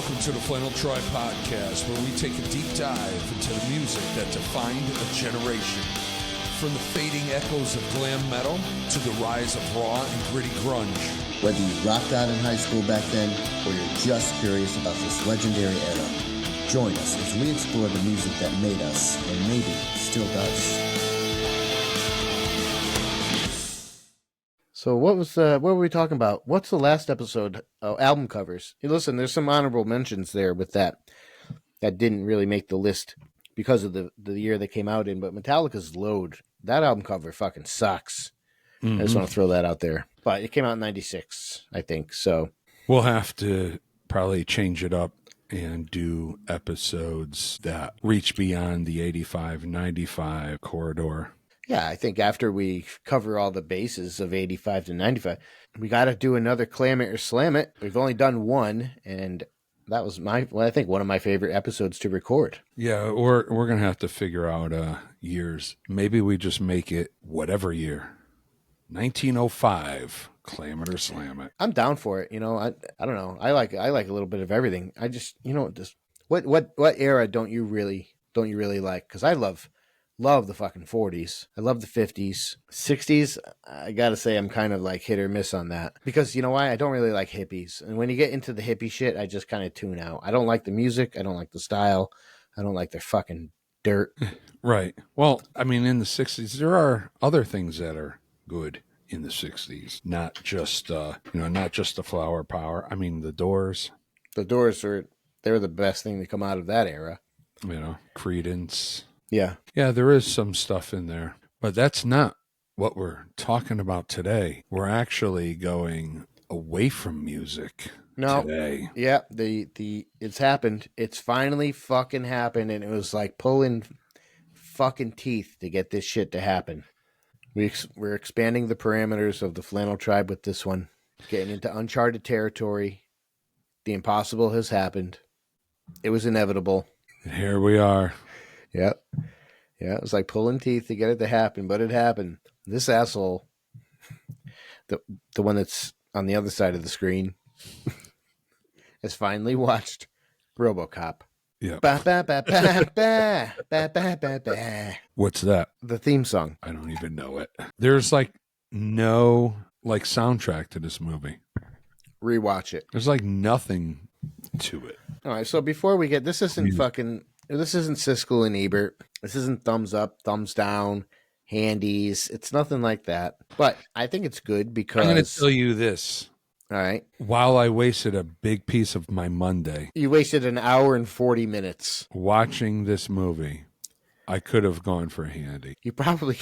welcome to the Flannel podcast, where we take a deep dive into the music that defined a generation. From the fading echoes of glam metal to the rise of raw and gritty grunge. Whether you rocked out in high school back then, or you're just curious about this legendary era, join us as we explore the music that made us, and maybe still does. So what were we talking about? What's the last episode? Oh, album covers. Hey, listen, there's some honorable mentions there with that didn't really make the list because of the year they came out in, but Metallica's Load, that album cover fucking sucks. I just want to throw that out there. But it came out in 96, I think, so. We'll have to probably change it up and do episodes that reach beyond the 85-95 corridor. Yeah, I think after we cover all the bases of 85 to 95, we got to do another Clam It or Slam It. We've only done one, and that was I think one of my favorite episodes to record. Yeah, we're going to have to figure out years. Maybe we just make it whatever year. 1905, Clam It or Slam It. I'm down for it. You know, I don't know. I like a little bit of everything. I just, just what era don't you really like? Because I love the fucking 40s. I love the 50s. 60s, I gotta say I'm kind of like hit or miss on that. Because you know why? I don't really like hippies. And when you get into the hippie shit, I just kind of tune out. I don't like the music. I don't like the style. I don't like their fucking dirt. Right. Well, I mean, in the 60s, there are other things that are good in the 60s. Not just, not just the flower power. I mean, the Doors. The Doors they're the best thing to come out of that era. Creedence. Yeah. Yeah, there is some stuff in there, but that's not what we're talking about today. We're actually going away from music today. Yeah, it's happened. It's finally fucking happened, and it was like pulling fucking teeth to get this shit to happen. We're expanding the parameters of the Flannel Tribe with this one, getting into uncharted territory. The impossible has happened. It was inevitable. Here we are. Yep. Yeah, it was like pulling teeth to get it to happen, but it happened. This asshole, the one that's on the other side of the screen, has finally watched ROBOCop. Yeah. Ba, ba, ba, ba, ba, ba, ba, ba, ba. What's that? The theme song. I don't even know it. There's no soundtrack to this movie. Rewatch it. There's nothing to it. All right, so before we get, this isn't Siskel and Ebert. This isn't thumbs up, thumbs down, handies. It's nothing like that. But I think it's good because I'm going to tell you this. All right. While I wasted a big piece of my Monday. You wasted an hour and 40 minutes. Watching this movie, I could have gone for handy. You probably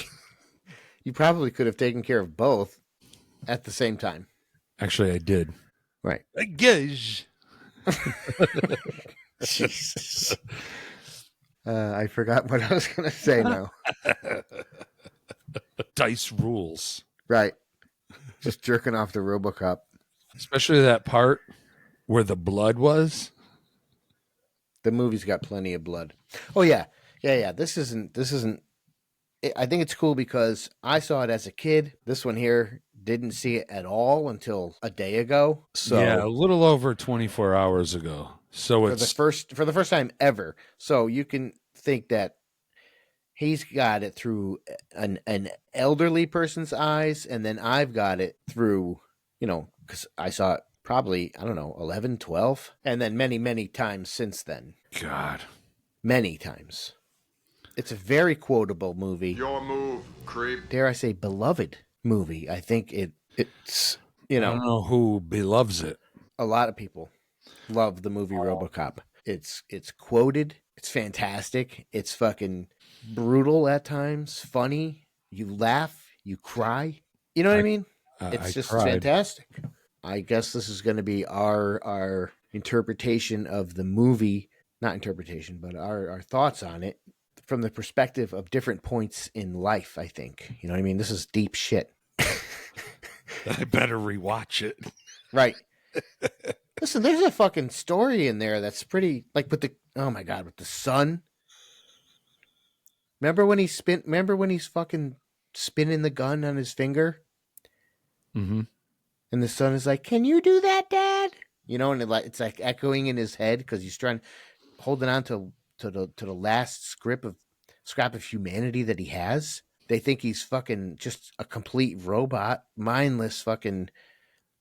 could have taken care of both at the same time. Actually, I did. Right. I guess. Jesus. I forgot what I was going to say now. Dice rules. Right. Just jerking off the RoboCop. Especially that part where the blood was. The movie's got plenty of blood. Oh, yeah. Yeah. This isn't. I think it's cool because I saw it as a kid. This one here didn't see it at all until a day ago. So yeah, a little over 24 hours ago. So it's for the first time ever. So you can think that he's got it through an elderly person's eyes, and then I've got it through, because I saw it probably, 11, 12, and then many, many times since then. God. Many times. It's a very quotable movie. Your move, creep. Dare I say beloved movie. I think it's, I don't know who beloves it. A lot of people love the movie RoboCop. It's quoted. It's fantastic. It's fucking brutal at times. Funny. You laugh. You cry. You know what I mean? It's just fantastic. I guess this is going to be our interpretation of the movie. Not interpretation, but our thoughts on it from the perspective of different points in life, I think. You know what I mean? This is deep shit. I better rewatch it. Right. Listen, there's a fucking story in there that's pretty, with the sun. Remember when he's fucking spinning the gun on his finger? Mm-hmm. And the son is like, "Can you do that, Dad?" you know, and it's like echoing in his head because he's holding on to the last scrap of humanity that he has. They think he's fucking just a complete robot, mindless fucking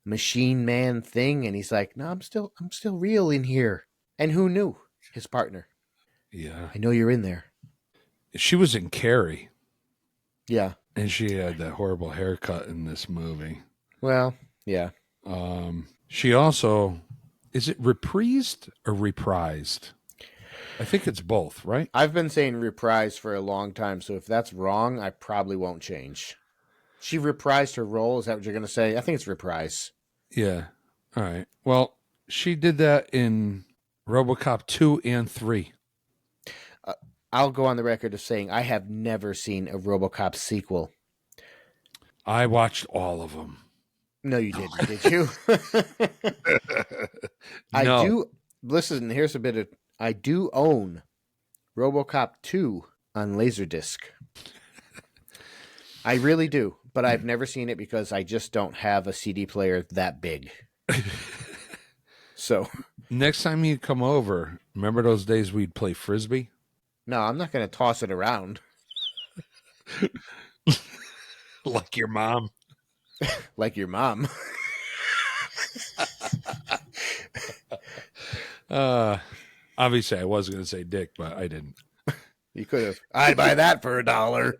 machine man thing, and he's like, no, I'm still real in here. And who knew? His partner. Yeah. I know you're in there. She was in Carrie, Yeah. and she had that horrible haircut in this movie. Well, yeah. She also, is it reprised or reprised? I think it's both, right? I've been saying reprise for a long time, so if that's wrong, I probably won't change. She reprised her role. Is that what you're going to say? I think it's reprise. Yeah. All right. Well, she did that in RoboCop 2 and 3. I'll go on the record of saying I have never seen a RoboCop sequel. I watched all of them. No, you didn't, did you? I No. do. Listen, here's a bit of. I do own RoboCop 2 on Laserdisc. I really do, but I've never seen it because I just don't have a CD player that big. So Next time you come over, remember those days we'd play Frisbee? no, I'm not going to toss it around Like your mom. like your mom. Obviously, I was going to say dick, but I didn't. You could have. I'd buy that for $1.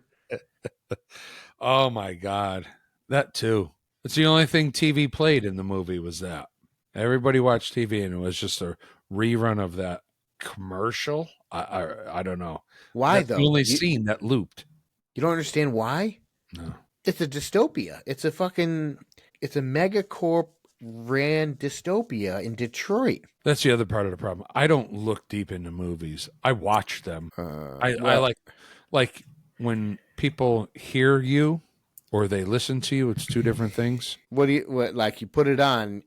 Oh, my God. That, too. It's the only thing TV played in the movie was that. Everybody watched TV, and it was just a rerun of that commercial. I don't know. Why, That's though? the only scene that looped. You don't understand why? No. It's a dystopia. It's a megacorp ran dystopia in Detroit. That's the other part of the problem. I don't look deep into movies. I watch them. I like when people hear you or they listen to you. It's two different things. What you put it on?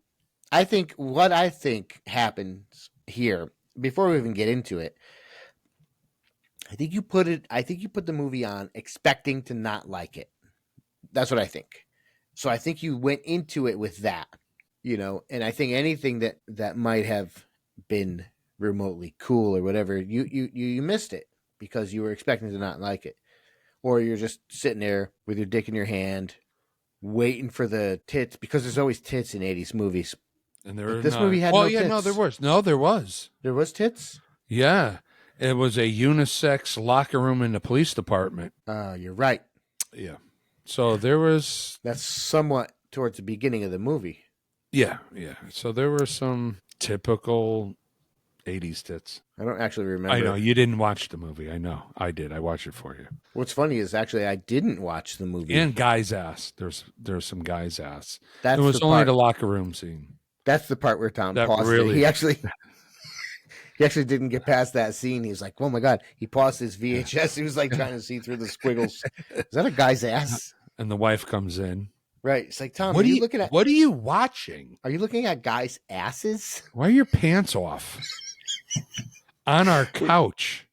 What I think happens here before we even get into it. I think you put the movie on expecting to not like it. That's what I think. So I think you went into it with that, you know, and I think anything that might have been remotely cool or whatever, you missed it because you were expecting to not like it. Or you're just sitting there with your dick in your hand, waiting for the tits, because there's always tits in 80s movies. And there this movie had no tits. No, there was. No, there was. There was tits? Yeah. It was a unisex locker room in the police department. You're right. Yeah. So there was... That's somewhat towards the beginning of the movie. Yeah, yeah. So there were some typical 80s tits. I don't actually remember. I know. You didn't watch the movie. I know. I did. I watched it for you. What's funny is actually I didn't watch the movie. And guy's ass. There's some guy's ass. That's it was the only part. the locker room scene. That's the part where Thom That paused really- it. He actually didn't get past that scene. He was like, oh my God. He paused his VHS. He was like trying to see through the squiggles. Is that a guy's ass? And the wife comes in. Right. It's like, Thom, What are are you looking at? What are you watching? Are you looking at guys' asses? Why are your pants off? On our couch.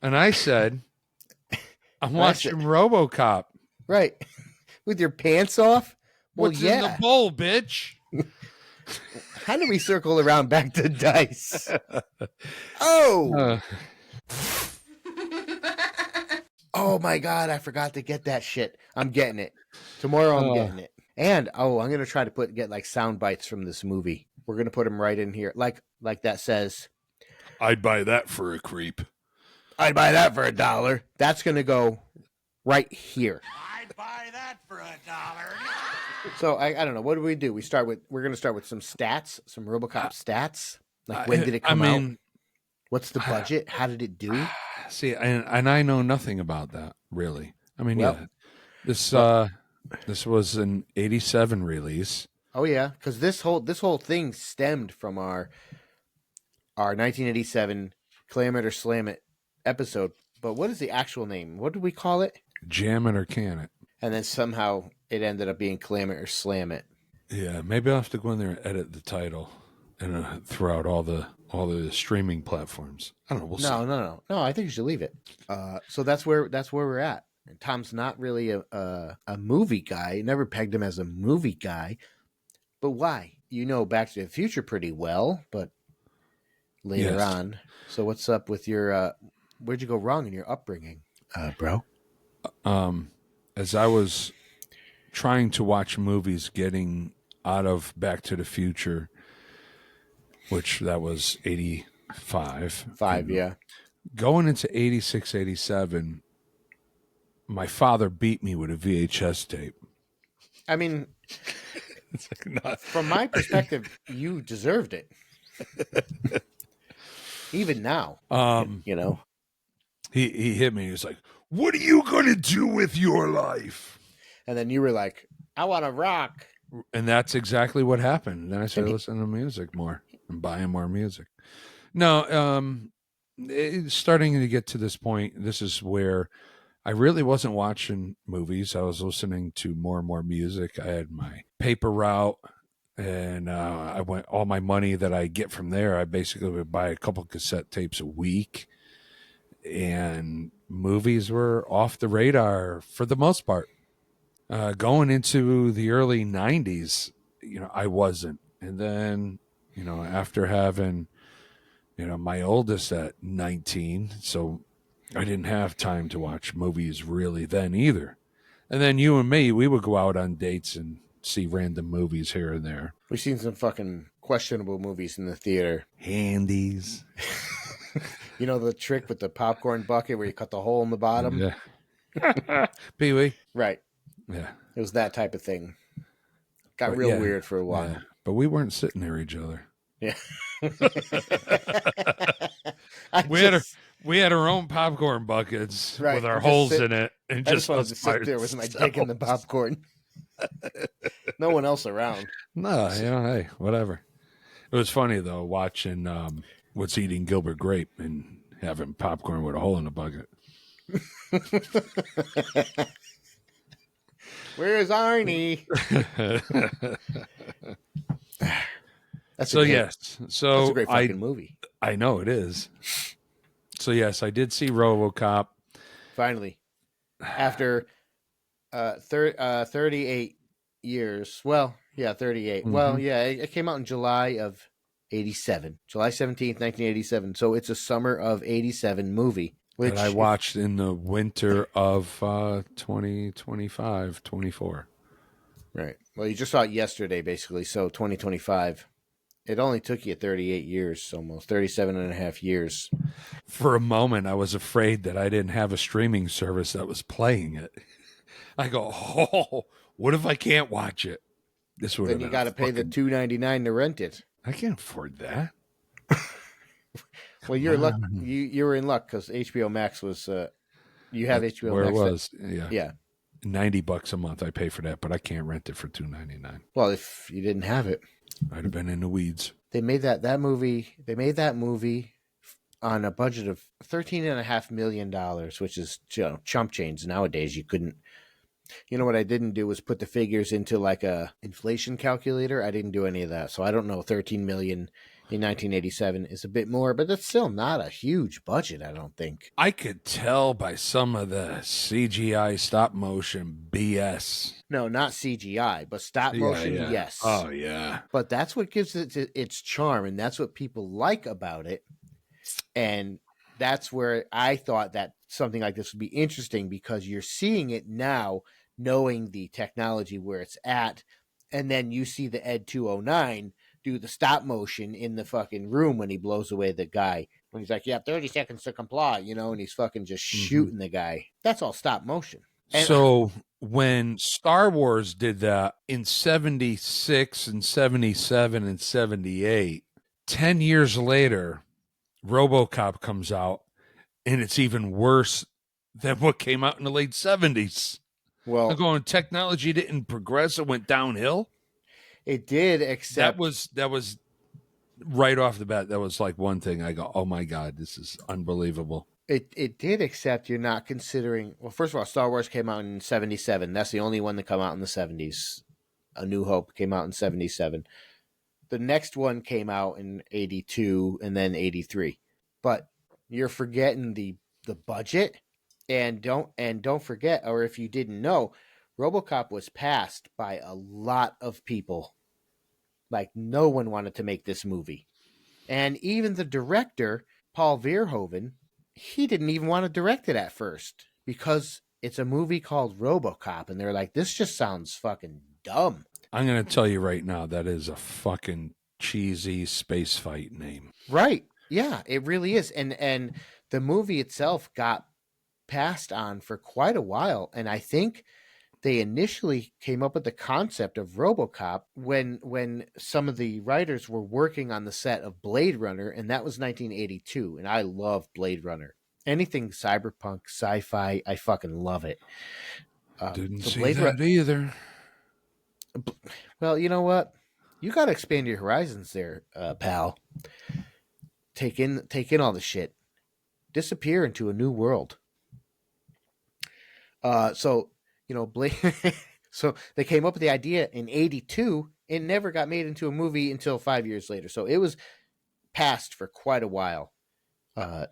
And I said, I'm watching RoboCop. Right. With your pants off? Well, What's yeah. in the bowl, bitch? How do we circle around back to dice? Oh. Oh my God, I forgot to get that shit. I'm getting it. Tomorrow I'm getting it. And I'm going to try to get like sound bites from this movie. We're going to put them right in here. Like that says, I'd buy that for a creep. I'd buy that for $1. That's going to go right here. I'd buy that for $1. So I don't know. What do? We're going to start with some stats, some RoboCop stats. Like when did it come out? What's the budget? How did it do? See, and I know nothing about that, really. I mean, Well, yeah, this was an 87 release. Oh yeah, because this whole thing stemmed from our 1987 Clam It or Slam It episode. But what is the actual name? What do we call it? Jam it or can it. And then somehow it ended up being Clam It or Slam It. Yeah, maybe I'll have to go in there and edit the title and throw out all the streaming platforms. I don't know. We'll see. No. I think you should leave it. So that's where we're at. And Tom's not really a movie guy. Never pegged him as a movie guy. But why? You know Back to the Future pretty well, but later Yes. on. So what's up with your where'd you go wrong in your upbringing, bro? As I was trying to watch movies getting out of Back to the Future, which that was 85. Five, yeah. Going into 86, 87, my father beat me with a VHS tape. I mean, It's like not, from my perspective, you deserved it. Even now, you know. he hit me. He was like, "What are you going to do with your life?" And then you were like, I want to rock. And that's exactly what happened. Then I started listening to music more and buying more music. No, it's starting to get to this point. This is where I really wasn't watching movies. I was listening to more and more music. I had my paper route, and I went all my money that I get from there. I basically would buy a couple cassette tapes a week, and movies were off the radar for the most part. Going into the early 90s, I wasn't. And then, after having, my oldest at 19, so I didn't have time to watch movies really then either. And then you and me, we would go out on dates and see random movies here and there. We've seen some fucking questionable movies in the theater. Handies. You know the trick with the popcorn bucket where you cut the hole in the bottom? Yeah. Pee-wee. Right. Yeah. It was that type of thing. Got But real yeah, weird for a while. Yeah. But we weren't sitting near each other. Yeah. We had our own popcorn buckets Right, with our just holes sit- in it, and I just wanted to us sit by there with my dick in the ourselves. popcorn. No one else around. No, hey, whatever. It was funny though watching what's eating Gilbert Grape and having popcorn with a hole in the bucket. Where's Arnie? That's So a great, yes, so that's a great fucking movie. I know it is. So yes, I did see RoboCop. Finally, after 38 years. Well, yeah, 38. Well, yeah, it came out in July of 87. July 17th, 1987. So it's a summer of 87 movie. Which That I watched in the winter of 2025, 24. Right. Well, you just saw it yesterday, basically. So 2025. It only took you 38 years, almost 37 and a half years. For a moment, I was afraid that I didn't have a streaming service that was playing it. I go, oh, what if I can't watch it? This would Then you got to pay the $2.99 to rent it. I can't afford that. Well, you're luck. You were in luck because HBO Max was. You have HBO Where Max. it was, yeah. Yeah. $90 a month I pay for that, but I can't rent it for $2.99. Well, if you didn't have it, I'd have been in the weeds. they made that movie. They made that movie on a budget of $13.5 million, which is chump change nowadays. You couldn't. You know what I didn't do was put the figures into like a inflation calculator. I didn't do any of that, so I don't know. 13 million in 1987 is a bit more, but that's still not a huge budget. I don't think. I could tell by some of the CGI stop motion BS. No, not CGI, but stop motion. Yeah. Yes. Oh, yeah. But that's what gives it its charm, and that's what people like about it. And that's where I thought that something like this would be interesting because you're seeing it now, knowing the technology where it's at, and then you see the Ed 209 do the stop motion in the fucking room when he blows away the guy. When he's like, "You have 30 seconds to comply," and he's fucking just shooting the guy. That's all stop motion. And so when Star Wars did that in 76 and 77 and 78, 10 years later, RoboCop comes out, and it's even worse than what came out in the late 70s. well, I'm going, technology didn't progress, it went downhill. it did, except That was right off the bat. That was like one thing I go, oh my God, this is unbelievable. It did, except you're not considering. Well, first of all, Star Wars came out in 77. That's the only one that came out in the 70s. A New Hope came out in 77. The next one came out in 82 and then 83. But you're forgetting the budget And don't forget, or if you didn't know, RoboCop was passed by a lot of people. Like no one wanted to make this movie. And even the director, Paul Verhoeven, he didn't even want to direct it at first because it's a movie called RoboCop and they're like, this just sounds fucking dumb. I'm going to tell you right now, that is a fucking cheesy space fight name. Right. Yeah, it really is. And the movie itself got passed on for quite a while, and I think they initially came up with the concept of RoboCop when some of the writers were working on the set of Blade Runner, and that was 1982, and I love Blade Runner. Anything cyberpunk, sci-fi, I fucking love it. Didn't so see Blade that either. Well, you know what? You got to expand your horizons there, pal. Take in all the shit. Disappear into a new world. So you know, Blade. So they came up with the idea in '82. It never got made into a movie until 5 years later. So it was passed for quite a while.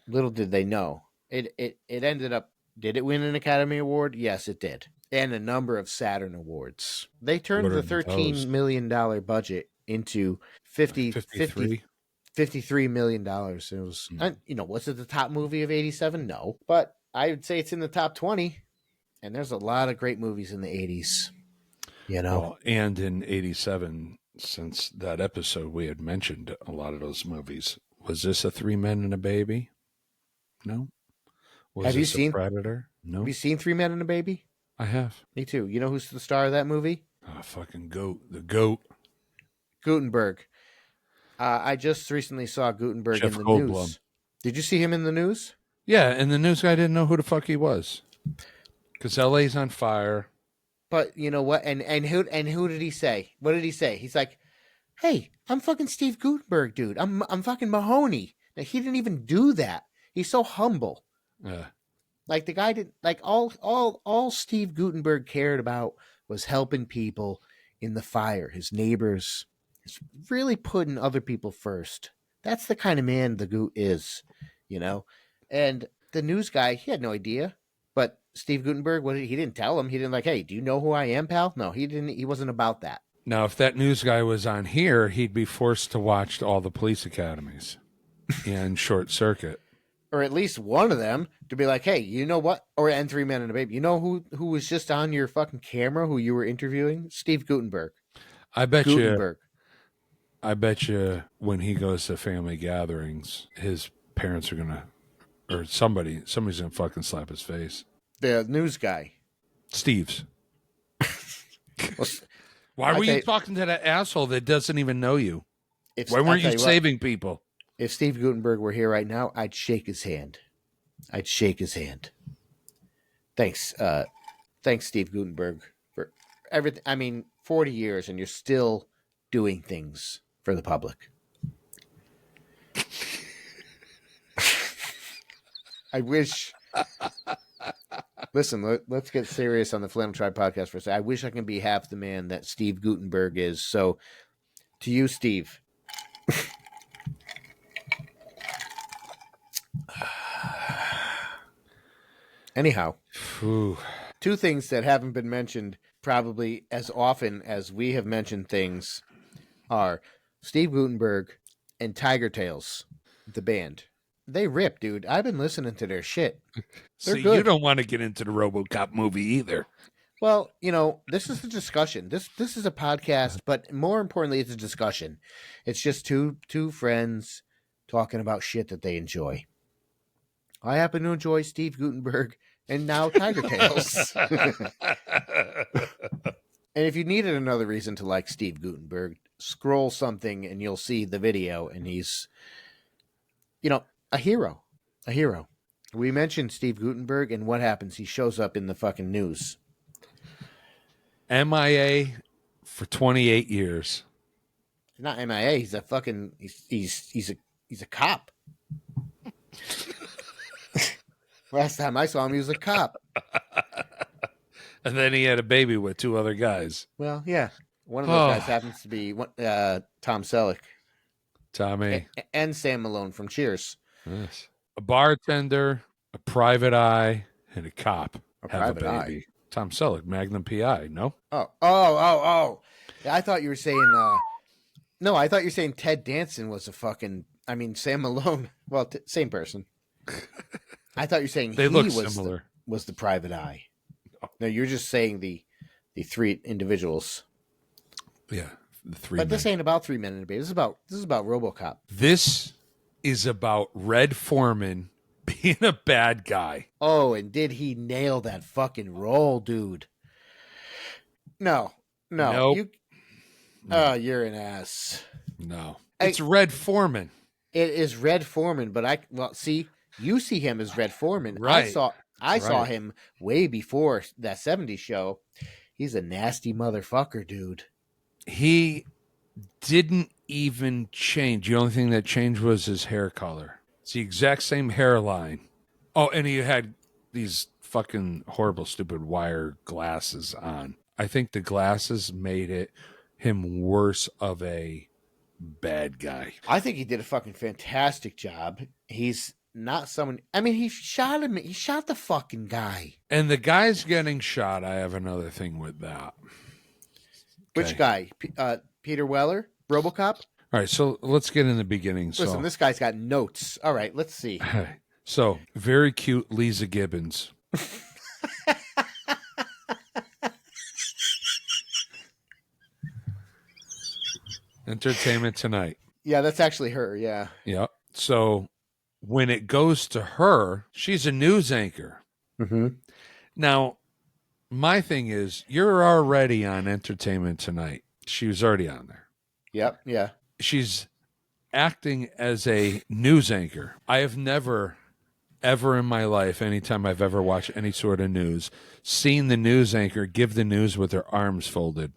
Little did they know, it ended up. Did it win an Academy Award? Yes, it did, and a number of Saturn Awards. They turned the $13 million budget into $53 million. It was, you know, was it the top movie of '87? No, but I would say it's in the top 20. And there's a lot of great movies in the 80s, you know. Well, and in 87, since that episode we had mentioned a lot of those movies. Was this a Three Men and a Baby? No. Was Have you this seen a Predator? No. Have you seen Three Men and a Baby? I have. Me too. You know who's the star of that movie? Fucking goat. The goat. Gutenberg. I just recently saw Gutenberg Jeff in the Goldblum. news. Did you see him in the news? Yeah, and the news guy didn't know who the fuck he was. Because LA's on fire. But you know what? And who did he say? What did he say? He's like, "Hey, I'm fucking Steve Gutenberg, dude. I'm fucking Mahoney." Now, he didn't even do that. He's so humble. Like the guy did. Like all Steve Gutenberg cared about was helping people in the fire. His neighbors. He's really putting other people first. That's the kind of man the Goot is, you know. And the news guy, he had no idea. But Steve Gutenberg, he didn't tell him. He didn't like, hey, do you know who I am, pal? No, he didn't. He wasn't about that. Now, if that news guy was on here, he'd be forced to watch all the police academies and Short Circuit. Or at least one of them to be like, hey, you know what? Or and Three Men and a Baby. You know who was just on your fucking camera, who you were interviewing? Steve Gutenberg. I bet you when he goes to family gatherings, his parents are going to, or somebody's going to fucking slap his face. The news guy. Steve's. Well, Why were you talking to that asshole that doesn't even know you? Why weren't you saving people? If Steve Gutenberg were here right now, I'd shake his hand. Thanks. Thanks, Steve Gutenberg, for everything. I mean, 40 years and you're still doing things for the public. I wish. Listen, let's get serious on the Flannel Tribe podcast for a second. I wish I can be half the man that Steve Gutenberg is. So, to you, Steve. Anyhow, two things that haven't been mentioned probably as often as we have mentioned things are Steve Gutenberg and Tiger Tails, the band. They rip, dude. I've been listening to their shit. They're See, good. you don't want to get into the RoboCop movie either. Well, you know, this is a discussion. This is a podcast, but more importantly, it's a discussion. It's just two friends talking about shit that they enjoy. I happen to enjoy Steve Gutenberg and now Tiger Tails. And if you needed another reason to like Steve Gutenberg, scroll something and you'll see the video, and he's, you know, a hero. A hero. We mentioned Steve Gutenberg, and what happens? He shows up in the fucking news. MIA for 28 years. Not MIA. He's a fucking. He's a cop. Last time I saw him, he was a cop. And then he had a baby with two other guys. Well, yeah. One of those guys happens to be Tom Selleck. Tommy. And Sam Malone from Cheers. Yes. A bartender, a private eye, and a cop A have a private eye. baby. Tom Selleck, Magnum PI. No, Oh. Yeah, I thought you were saying. No, I thought you were saying Ted Danson was a fucking. I mean, Sam Malone. Well, same person. I thought you were saying they he look was similar. was the private eye. No, you're just saying the three individuals. Yeah, the three. But men. this ain't about 3 Men and a Baby. This is about RoboCop. This is about Red Foreman being a bad guy. Oh, and did he nail that fucking role, dude? No, Nope. you. Oh, you're an ass. No, it's Red Foreman. It is Red Foreman, but see, you see him as Red Foreman. Right. I saw him way before that 70s show. He's a nasty motherfucker, dude. He didn't even change. The only thing that changed was his hair color. It's the exact same hairline. Oh, and he had these fucking horrible, stupid wire glasses on. I think the glasses made him worse of a bad guy. I think he did a fucking fantastic job. He's not someone. I mean, he shot him. He shot the fucking guy. And the guy's getting shot. I have another thing with that. Which guy? Peter Weller, RoboCop. All right, so let's get in the beginning. Listen, this guy's got notes. All right, let's see. So, very cute Lisa Gibbons. Entertainment Tonight. Yeah, that's actually her. Yeah. Yep. So, when it goes to her, she's a news anchor. Mm-hmm. Now, my thing is, you're already on Entertainment Tonight. She was already on there. Yep. Yeah. She's acting as a news anchor. I have never, ever in my life, anytime I've ever watched any sort of news, seen the news anchor give the news with her arms folded.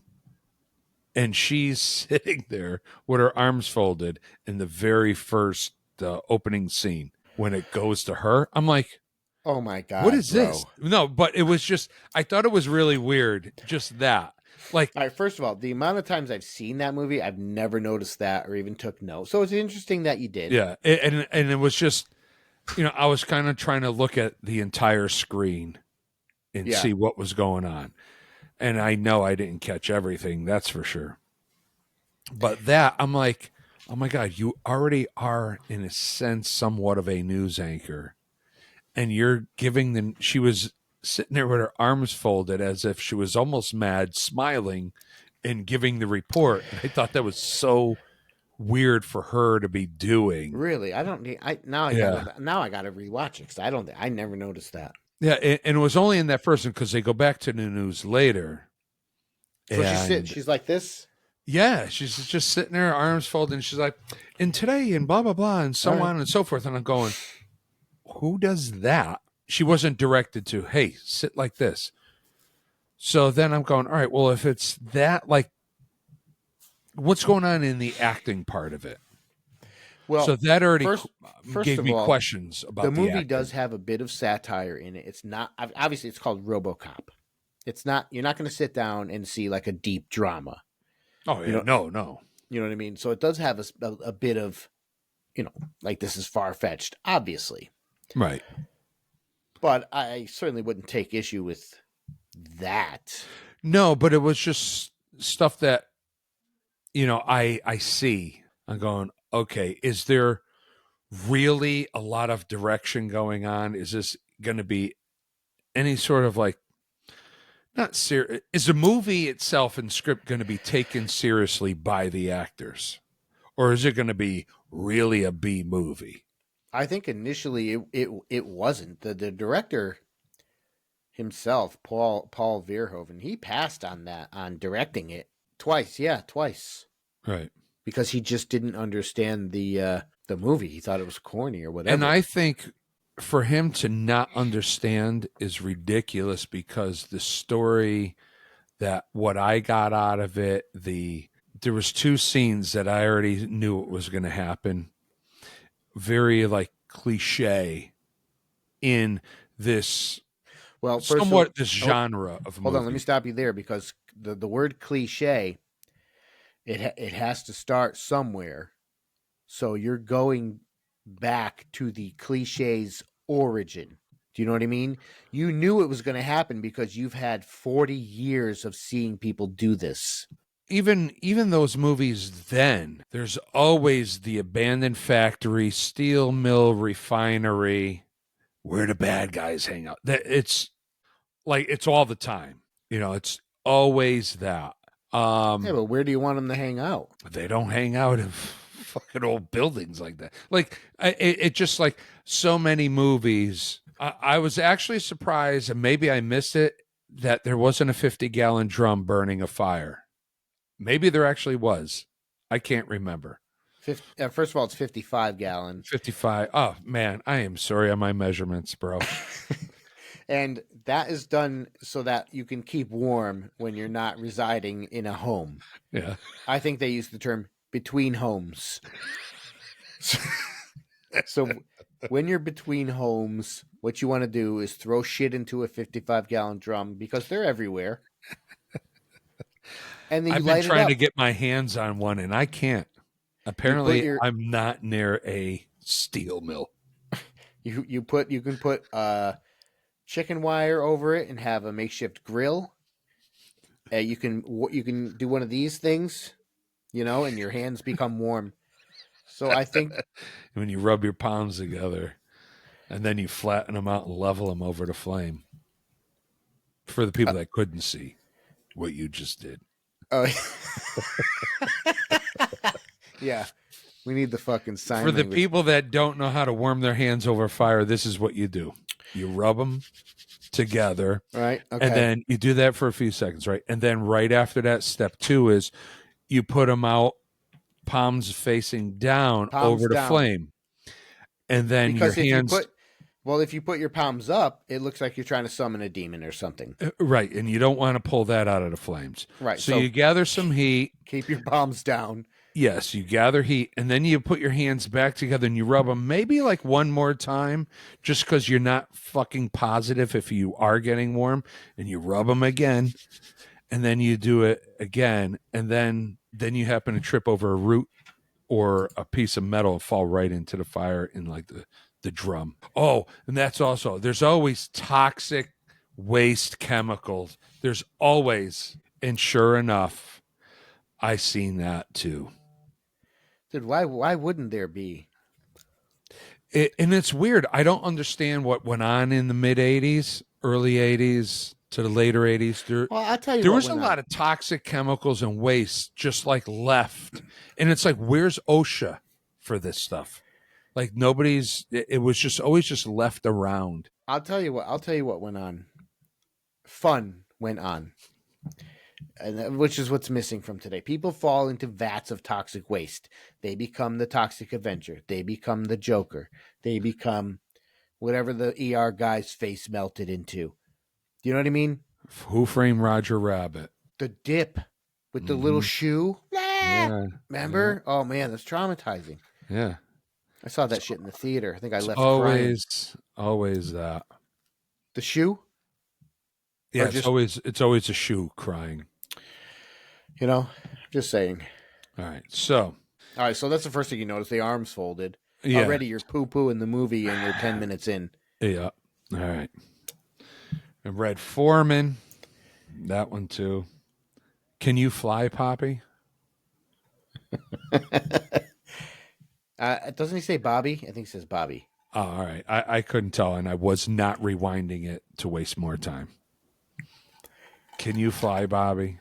And she's sitting there with her arms folded in the very first opening scene. When it goes to her, I'm like, oh my God. What is this? No, but it was just, I thought it was really weird. Just that. Like, all right, first of all, the amount of times I've seen that movie, I've never noticed that or even took note. So it's interesting that you did. Yeah. And it was just, I was kind of trying to look at the entire screen and see what was going on. And I know I didn't catch everything, that's for sure. But that, I'm like, oh my God, you already are, in a sense, somewhat of a news anchor. And you're giving she was sitting there with her arms folded as if she was almost mad, smiling and giving the report. And I thought that was so weird for her to be doing. Really? I don't need, now I got to rewatch it because I never noticed that. Yeah, and it was only in that first one because they go back to the news later. So she's like this? Yeah, she's just sitting there, arms folded, and she's like, and today, and blah, blah, blah, and so on and so forth. And I'm going, who does that? She wasn't directed to, hey, sit like this. So then I'm going, all right, well, if it's that, like, what's going on in the acting part of it? Well, so that already gave me questions about the movie. Acting. Does have a bit of satire in it. It's not, obviously it's called RoboCop. It's not, you're not going to sit down and see like a deep drama. Oh, yeah, no. You know what I mean? So it does have a bit of, like this is far-fetched, obviously. Right. But I certainly wouldn't take issue with that. No, but it was just stuff that, I see. I'm going, okay, is there really a lot of direction going on? Is this going to be any sort of like, not serious? Is the movie itself and script going to be taken seriously by the actors? Or is it going to be really a B movie? I think initially it wasn't. The director himself, Paul Verhoeven, he passed on that, on directing it twice. Yeah, twice. Right. Because he just didn't understand the movie. He thought it was corny or whatever. And I think for him to not understand is ridiculous because the story, that what I got out of it, there was two scenes that I already knew what was going to happen. Very like cliche in this, somewhat this genre of movie. Hold on, let me stop you there because the word cliche, it has to start somewhere. So you're going back to the cliche's origin. Do you know what I mean? You knew it was going to happen because you've had 40 years of seeing people do this. Even those movies then, there's always the abandoned factory, steel mill, refinery, where the bad guys hang out. It's like it's all the time. It's always that. Yeah, but where do you want them to hang out? They don't hang out in fucking old buildings like that. Like it just like so many movies. I was actually surprised, and maybe I missed it, that there wasn't a 50-gallon drum burning a fire. Maybe there actually was. I can't remember. First of all, it's 55 gallon. 55. Oh, man, I am sorry on my measurements, bro. And that is done so that you can keep warm when you're not residing in a home. Yeah. I think they use the term between homes. So when you're between homes, what you want to do is throw shit into a 55-gallon drum because they're everywhere. And then I've been trying to get my hands on one, and I can't. Apparently, I'm not near a steel mill. You can put chicken wire over it and have a makeshift grill. You can do one of these things, and your hands become warm. So I think when you rub your palms together, and then you flatten them out and level them over the flame. For the people that couldn't see what you just did. Oh, yeah. We need the fucking sign For the language. people that don't know how to warm their hands over fire, this is what you do. You rub them together. Right. Okay. And then you do that for a few seconds, right? And then right after that, step 2 is you put them out, palms facing down over the flame. And then because your hands... if you put your palms up, it looks like you're trying to summon a demon or something. Right. And you don't want to pull that out of the flames. Right. So you gather some heat. Keep your palms down. Yes, you gather heat, and then you put your hands back together and you rub them maybe like one more time, just because you're not fucking positive if you are getting warm, and you rub them again, and then you do it again, and then you happen to trip over a root or a piece of metal and fall right into the fire in like the drum. Oh, and that's also, there's always toxic waste chemicals. There's always, and sure enough, I seen that too. Dude, why wouldn't there be? And it's weird. I don't understand what went on in the mid 80s, early 80s to the later 80s. I'll tell you there was a lot of toxic chemicals and waste just like left. And it's like, where's OSHA for this stuff? Like it was just always just left around. I'll tell you what went on. Fun went on. And which is what's missing from today. People fall into vats of toxic waste. They become the Toxic Avenger. They become the Joker. They become whatever the ER guy's face melted into. Do you know what I mean? Who Framed Roger Rabbit? The Dip with the little shoe. Yeah. Remember? Yeah. Oh man, that's traumatizing. Yeah. I saw that shit in the theater. I think I left always that. The shoe? Yeah, it's always a shoe crying. Just saying. All right, so that's the first thing you notice. The arms folded. Yeah. Already you're poo-poo in the movie and you're 10 minutes in. Yeah. All right. And Red Foreman. That one too. Can you fly, Poppy? Doesn't he say Bobby? I think he says Bobby. Oh, all right. I couldn't tell, and I was not rewinding it to waste more time. Can you fly, Bobby?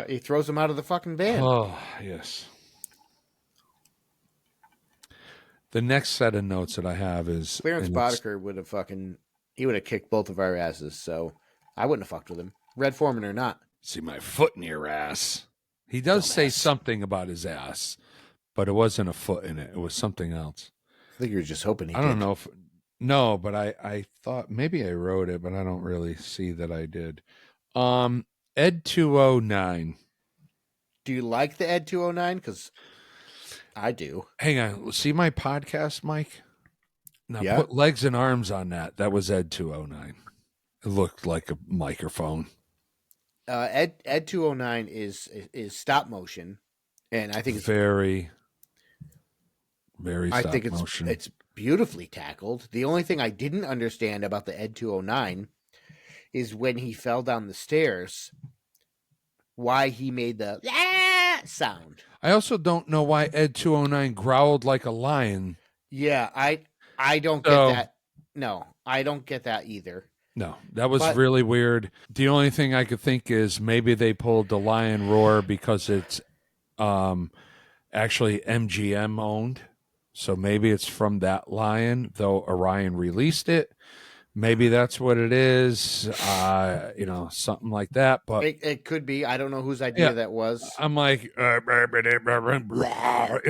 He throws him out of the fucking van. Oh, yes. The next set of notes that I have is... Clarence Boddicker would have kicked both of our asses, so I wouldn't have fucked with him. Red Foreman or not. See my foot in your ass. He does say something about his ass, but it wasn't a foot in it. It was something else. I think you were just hoping he did. I don't know if... No, but I thought maybe I wrote it, but I don't really see that I did. Ed 209. Do you like the Ed 209? Because I do. Hang on. See my podcast, Mike? Now Yeah. Put legs and arms on that. That was Ed 209. It looked like a microphone. Ed 209 is stop motion, and I think it's very, very stop motion. It's beautifully tackled. The only thing I didn't understand about the Ed 209 is when he fell down the stairs, why he made the sound. I also don't know why Ed 209 growled like a lion. Yeah, I don't get So- that. No, I don't get that either. No, that was But- really weird. The only thing I could think is maybe they pulled the lion roar because it's actually MGM owned. So maybe it's from that lion, though Orion released it. Maybe that's what it is, something like that. But It could be. I don't know whose idea Yeah. that was. I'm like, and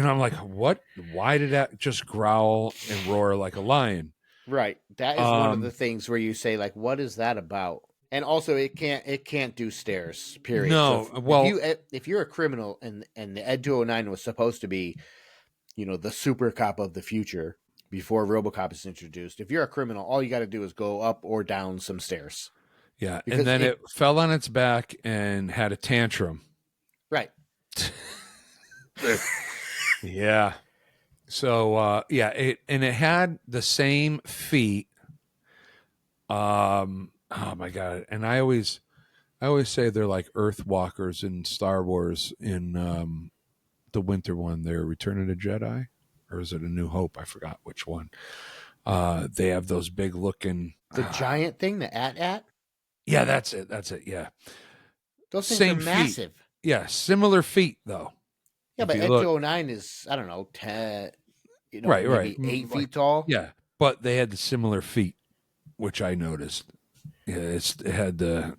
I'm like, what? Why did that just growl and roar like a lion? Right. That is one of Um, the things where you say, like, what is that about? And also, it can't do stairs. Period. No, So well- if you're a criminal and the Ed 209 was supposed to be, the super cop of the future before RoboCop is introduced. If you're a criminal, all you got to do is go up or down some stairs. Yeah, Because and then it- it fell on its back and had a tantrum. Right. Yeah. So it had the same feet. Oh my god! And I always say they're like Earth walkers in Star Wars in the winter one. They're Return of the Jedi, or is it A New Hope? I forgot which one. They have those big looking. The giant thing, the AT-AT, Yeah, that's it. Yeah, those things Same are feet. massive. yeah. Similar feet though. Yeah, If but you Ed look- 209 is, I don't know, 10, Right, maybe right. 8 Like- feet tall. Yeah, but they had the similar feet, which I noticed. Yeah, it had the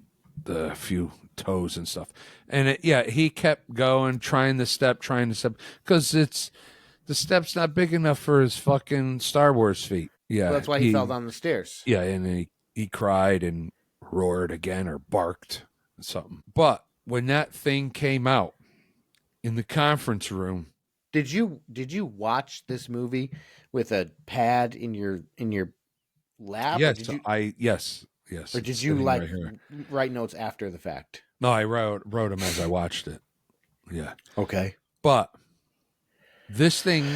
few toes and stuff, and he kept going, trying the step, because the step's not big enough for his fucking Star Wars feet. Yeah, Well, that's why he fell down the stairs. Yeah, and he cried and roared again or barked or something. But when that thing came out in the conference room, Did you watch this movie with a pad in your lap? yes, Yes. yes. Or did it's you sitting like right here. write notes after the fact? No, I wrote them as I watched it. Yeah. Okay. But this thing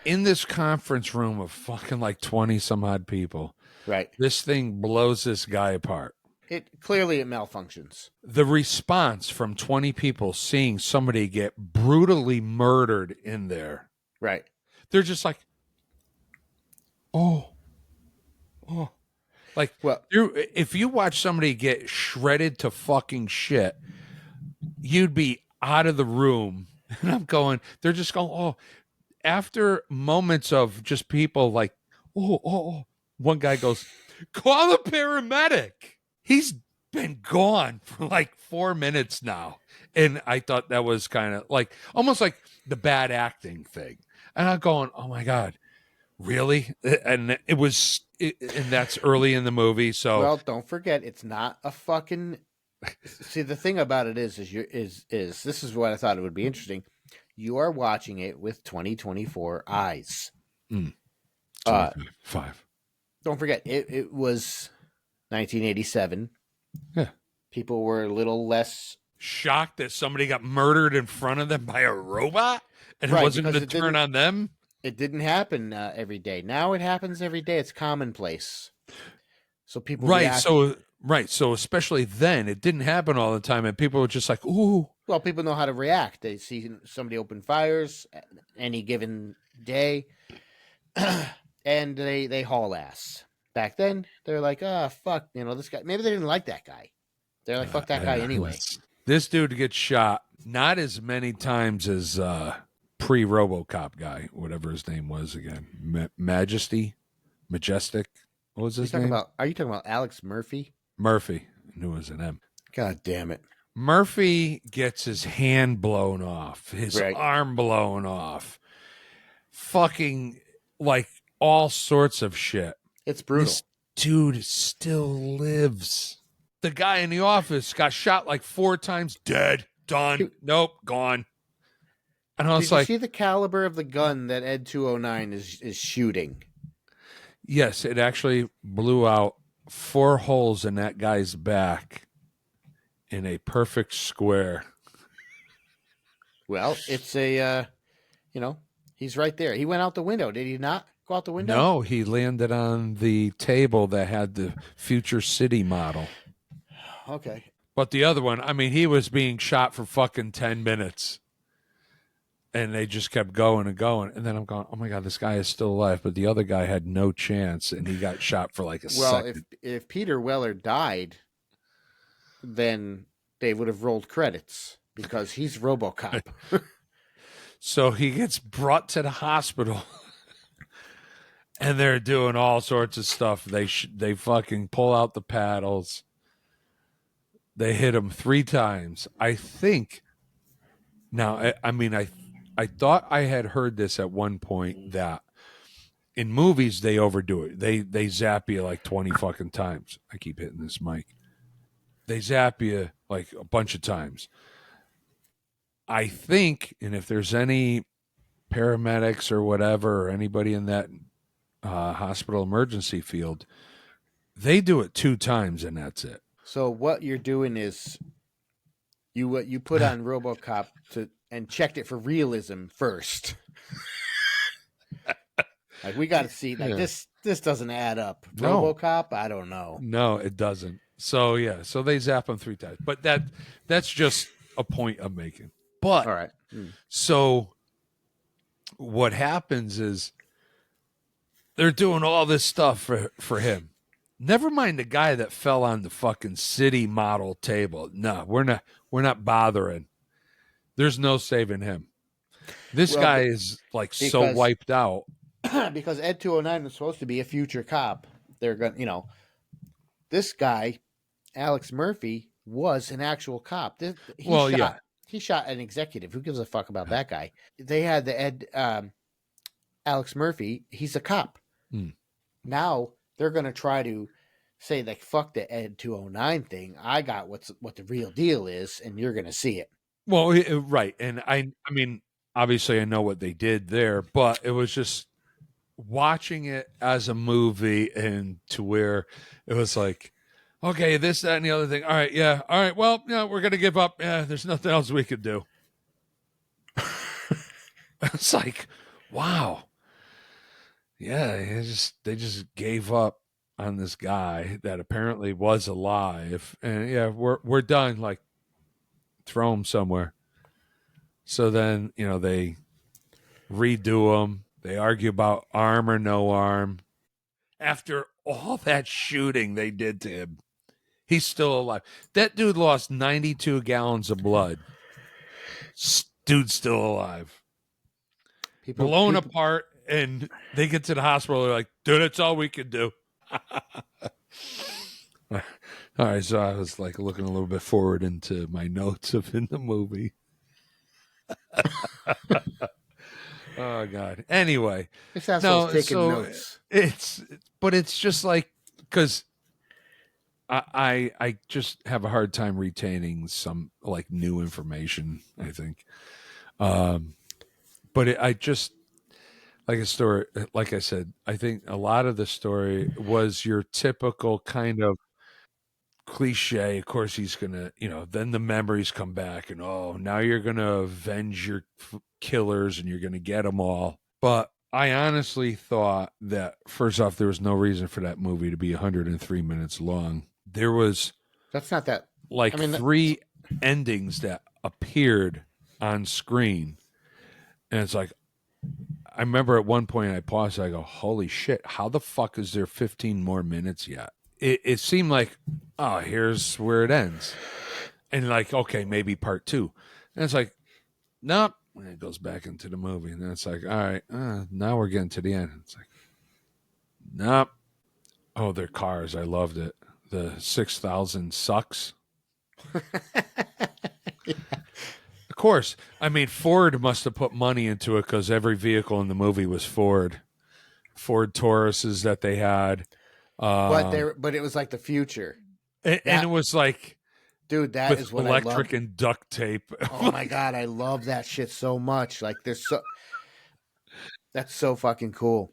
in this conference room of fucking like 20 some odd people, Right. this thing blows this guy apart. It malfunctions. The response from 20 people seeing somebody get brutally murdered in there, Right. they're just like, oh. Like, Well- if you watch somebody get shredded to fucking shit, you'd be out of the room. And I'm going, they're just going, oh. After moments of just people like, oh. One guy goes, call the paramedic. He's been gone for like 4 minutes now. And I thought that was kind of like, almost like the bad acting thing. And I'm going, oh my God, really? And and that's early in the movie. So, Well, don't forget, it's not a fucking. See, the thing about it is this is what I thought it would be interesting. You are watching it with 2024 eyes. 5. Don't forget, it was 1987. Yeah. People were a little less. Shocked that somebody got murdered in front of them by a robot and it Right, wasn't going because to it turn didn't- on them. It didn't happen every day. Now it happens every day. It's commonplace. So people react- So especially then, it didn't happen all the time, and people were just like, "Ooh, Well, people know how to react. They see somebody open fires any given day, and they haul ass. Back then, they're like, fuck, this guy. Maybe they didn't like that guy. They're like, fuck that guy anyway. This dude gets shot not as many times as pre-RoboCop guy, whatever his name was again, Majestic. What was his name? Are you talking about Alex Murphy? Murphy. I knew it was an M. God damn it. Murphy gets his hand blown off, his Right. arm blown off, fucking like all sorts of shit. It's brutal. This dude still lives. The guy in the office got shot like 4 times, dead, done, nope, gone. And I Did was you like, see the caliber of the gun that Ed 209 is shooting? yes, it actually blew out 4 holes in that guy's back in a perfect square. Well, it's a, he's right there. He went out the window, did he not? go out the window? No, he landed on the table that had the future city model. Okay. But the other one, I mean, he was being shot for fucking 10 minutes. And they just kept going and going. And then I'm going, oh my God, this guy is still alive. But the other guy had no chance, and he got shot for like a second. If Peter Weller died, then they would have rolled credits because he's RoboCop. So he gets brought to the hospital. And they're doing all sorts of stuff. They fucking pull out the paddles. They hit him 3 times. I think. Now, I thought I had heard this at one point that in movies they overdo it. They zap you like 20 fucking times. I keep hitting this mic. They zap you like a bunch of times. I think, and if there's any paramedics or whatever, or anybody in that hospital emergency field, they do it 2 times and that's it. So what you're doing is you put on RoboCop and checked it for realism first. Like we got to see like this doesn't add up. No. RoboCop, I don't know. No, it doesn't. So yeah, so they zap him 3 times. But that's just a point I'm making. But All right. So what happens is they're doing all this stuff for him. Never mind the guy that fell on the fucking city model table. No, we're not bothering. There's no saving him. This guy is like so wiped out. Because Ed 209 is supposed to be a future cop. They're going, this guy, Alex Murphy, was an actual cop. He shot an executive. Who gives a fuck about that guy? They had the Alex Murphy. He's a cop. Now they're going to try to say like, fuck the Ed 209 thing. I got what the real deal is, and you're going to see it. Well, right. And I mean, obviously I know what they did there, but it was just watching it as a movie and to where it was like, okay, this, that, and the other thing. All right. Yeah. All right. Well, we're going to give up. Yeah. There's nothing else we could do. It's like, wow. Yeah. They just gave up on this guy that apparently was alive. And yeah, we're done. Like, throw him somewhere. So then, they redo him. They argue about arm or no arm. After all that shooting they did to him, he's still alive. That dude lost 92 gallons of blood. Dude's still alive. Blown apart, and they get to the hospital. They're like, dude, that's all we can do. All right, so I was like looking a little bit forward into my notes of in the movie. Oh God. Anyway, taking notes. It's just like because I just have a hard time retaining some like new information. I think, but I just like a story. Like I said, I think a lot of the story was your typical kind of cliche. Of course, he's gonna, then the memories come back, and now you're gonna avenge your killers, and you're gonna get them all. But I honestly thought that first off, there was no reason for that movie to be 103 minutes long. There was that's not that 3 endings that appeared on screen, and it's like I remember at one point I paused. I go, "Holy shit! How the fuck is there 15 more minutes yet?" It seemed like, oh, here's where it ends. And like, okay, maybe part 2. And it's like, nope. And it goes back into the movie. And then it's like, all right, now we're getting to the end. It's like, nope. Oh, their cars. I loved it. The 6000 sucks. Yeah. Of course. I mean, Ford must have put money into it because every vehicle in the movie was Ford. Ford Tauruses that they had. But it was like the future, and it was like, dude, that is what electric and duct tape. Oh my God, I love that shit so much. Like, that's so fucking cool.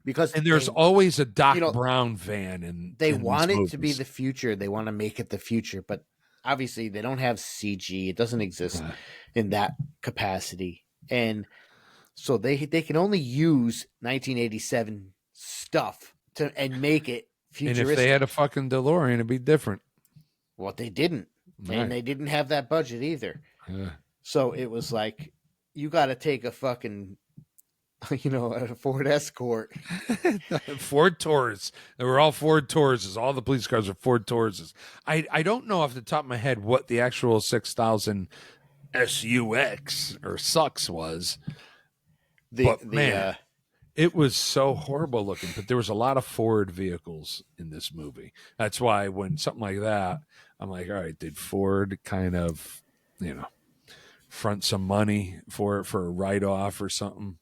Because there's always a Doc Brown van, and they want it to be the future. They want to make it the future, but obviously they don't have CG. It doesn't exist in that capacity, and So they can only use 1987 stuff and make it futuristic. And if they had a fucking DeLorean, it'd be different. Well, they didn't. Right. And they didn't have that budget either. Yeah. So it was like, you got to take a fucking, a Ford Escort. Ford Taurus. They were all Ford Tauruses. All the police cars are Ford Tauruses. I don't know off the top of my head what the actual 6000 SUX or SUX was. Man, it was so horrible looking, but there was a lot of Ford vehicles in this movie. That's why when something like that, I'm like, all right, did Ford kind of, front some money for a write-off or something?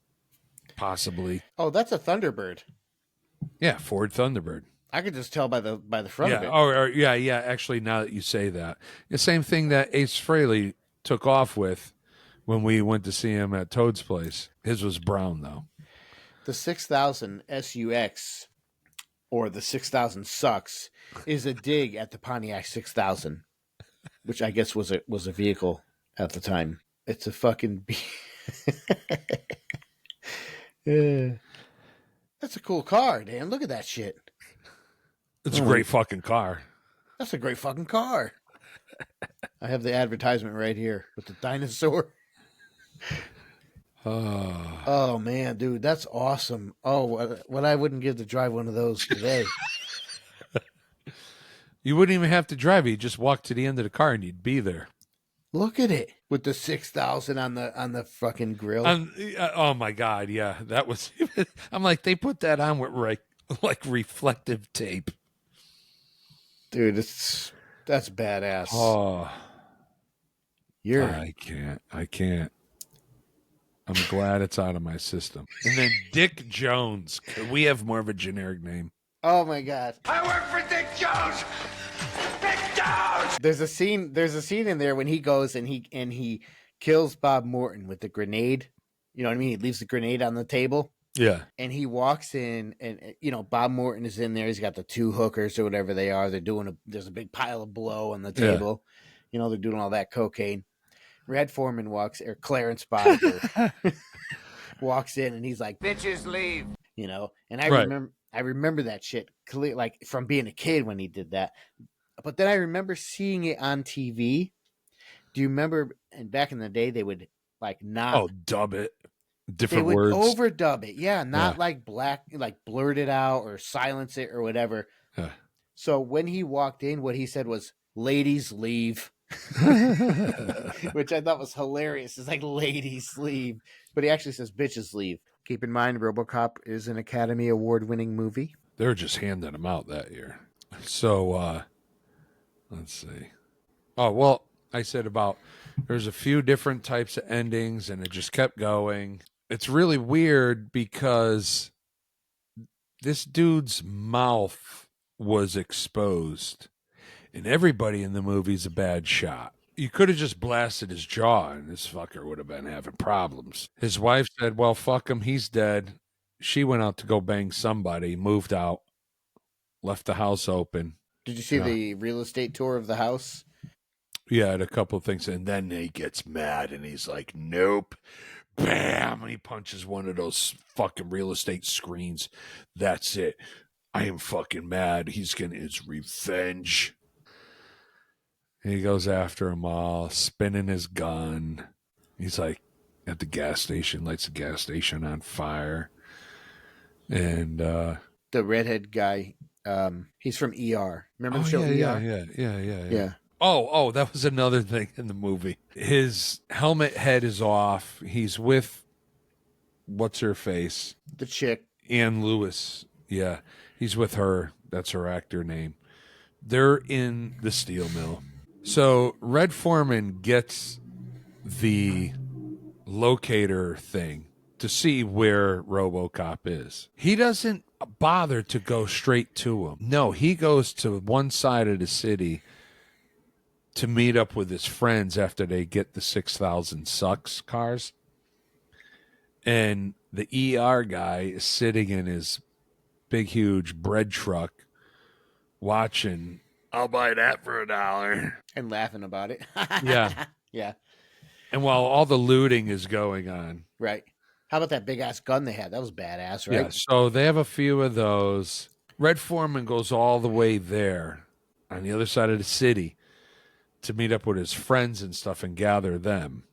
Possibly. Oh, that's a Thunderbird. Yeah, Ford Thunderbird. I could just tell by the front of it. Yeah. Actually, now that you say that, the same thing that Ace Frehley took off with when we went to see him at Toad's place. His was brown though. The 6000 SUX or the 6000 SUX is a dig at the Pontiac 6000, which I guess was a vehicle at the time. It's a fucking yeah. That's a cool car, Dan. Look at that shit. It's a great fucking car. That's a great fucking car. I have the advertisement right here with the dinosaur. Oh man, dude, that's awesome. Oh, what I wouldn't give to drive one of those today. You wouldn't even have to drive it. You just walk to the end of the car and you'd be there. Look at it with the 6000 on the fucking grill. Oh my god, yeah, that was. I'm like, they put that on with like reflective tape. Dude, that's badass. Oh, I can't. I'm glad it's out of my system. And then Dick Jones. Could we have more of a generic name? Oh my god. I work for Dick Jones. Dick Jones. There's a scene in there when he goes and he kills Bob Morton with the grenade. You know what I mean? He leaves the grenade on the table. Yeah. And he walks in and Bob Morton is in there. He's got the two hookers or whatever they are. There's a big pile of blow on the table. Yeah. They're doing all that cocaine. Red Foreman Clarence Bodger walks in and he's like, Bitches leave. And I remember that shit clear, like from being a kid when he did that. But then I remember seeing it on TV. Do you remember? And back in the day, they would like not dub it, different words, overdub it. Yeah, not like blurt it out or silence it or whatever. Yeah. So when he walked in, what he said was, "Ladies leave." Which I thought was hilarious. It's like ladies leave, but he actually says bitches leave. Keep in mind, RoboCop is an Academy Award-winning movie. They were just handing them out that year. So let's see. Oh well, I said there's a few different types of endings, and it just kept going. It's really weird because this dude's mouth was exposed. And everybody in the movie's a bad shot. You could have just blasted his jaw and this fucker would have been having problems. His wife said, well, fuck him, he's dead. She went out to go bang somebody, moved out, left the house open. Did you see the real estate tour of the house? Yeah, had a couple of things. And then he gets mad and he's like, nope. Bam! And he punches one of those fucking real estate screens. That's it. I am fucking mad. He's getting his revenge. He goes after them all, spinning his gun. He's like at the gas station, lights the gas station on fire. And the redhead guy, he's from ER. Remember the show ER? Yeah. Oh, that was another thing in the movie. His helmet head is off. He's with what's her face? The chick. Ann Lewis. Yeah. He's with her. That's her actor name. They're in the steel mill. So Red Foreman gets the locator thing to see where RoboCop is. He doesn't bother to go straight to him. No, he goes to one side of the city to meet up with his friends after they get the 6000 SUX cars. And the ER guy is sitting in his big, huge bread truck watching. I'll buy that for $1. And laughing about it. Yeah. Yeah. And while all the looting is going on. Right. How about that big ass gun they had? That was badass, right? Yeah, so they have a few of those. Red Foreman goes all the way there on the other side of the city to meet up with his friends and stuff and gather them.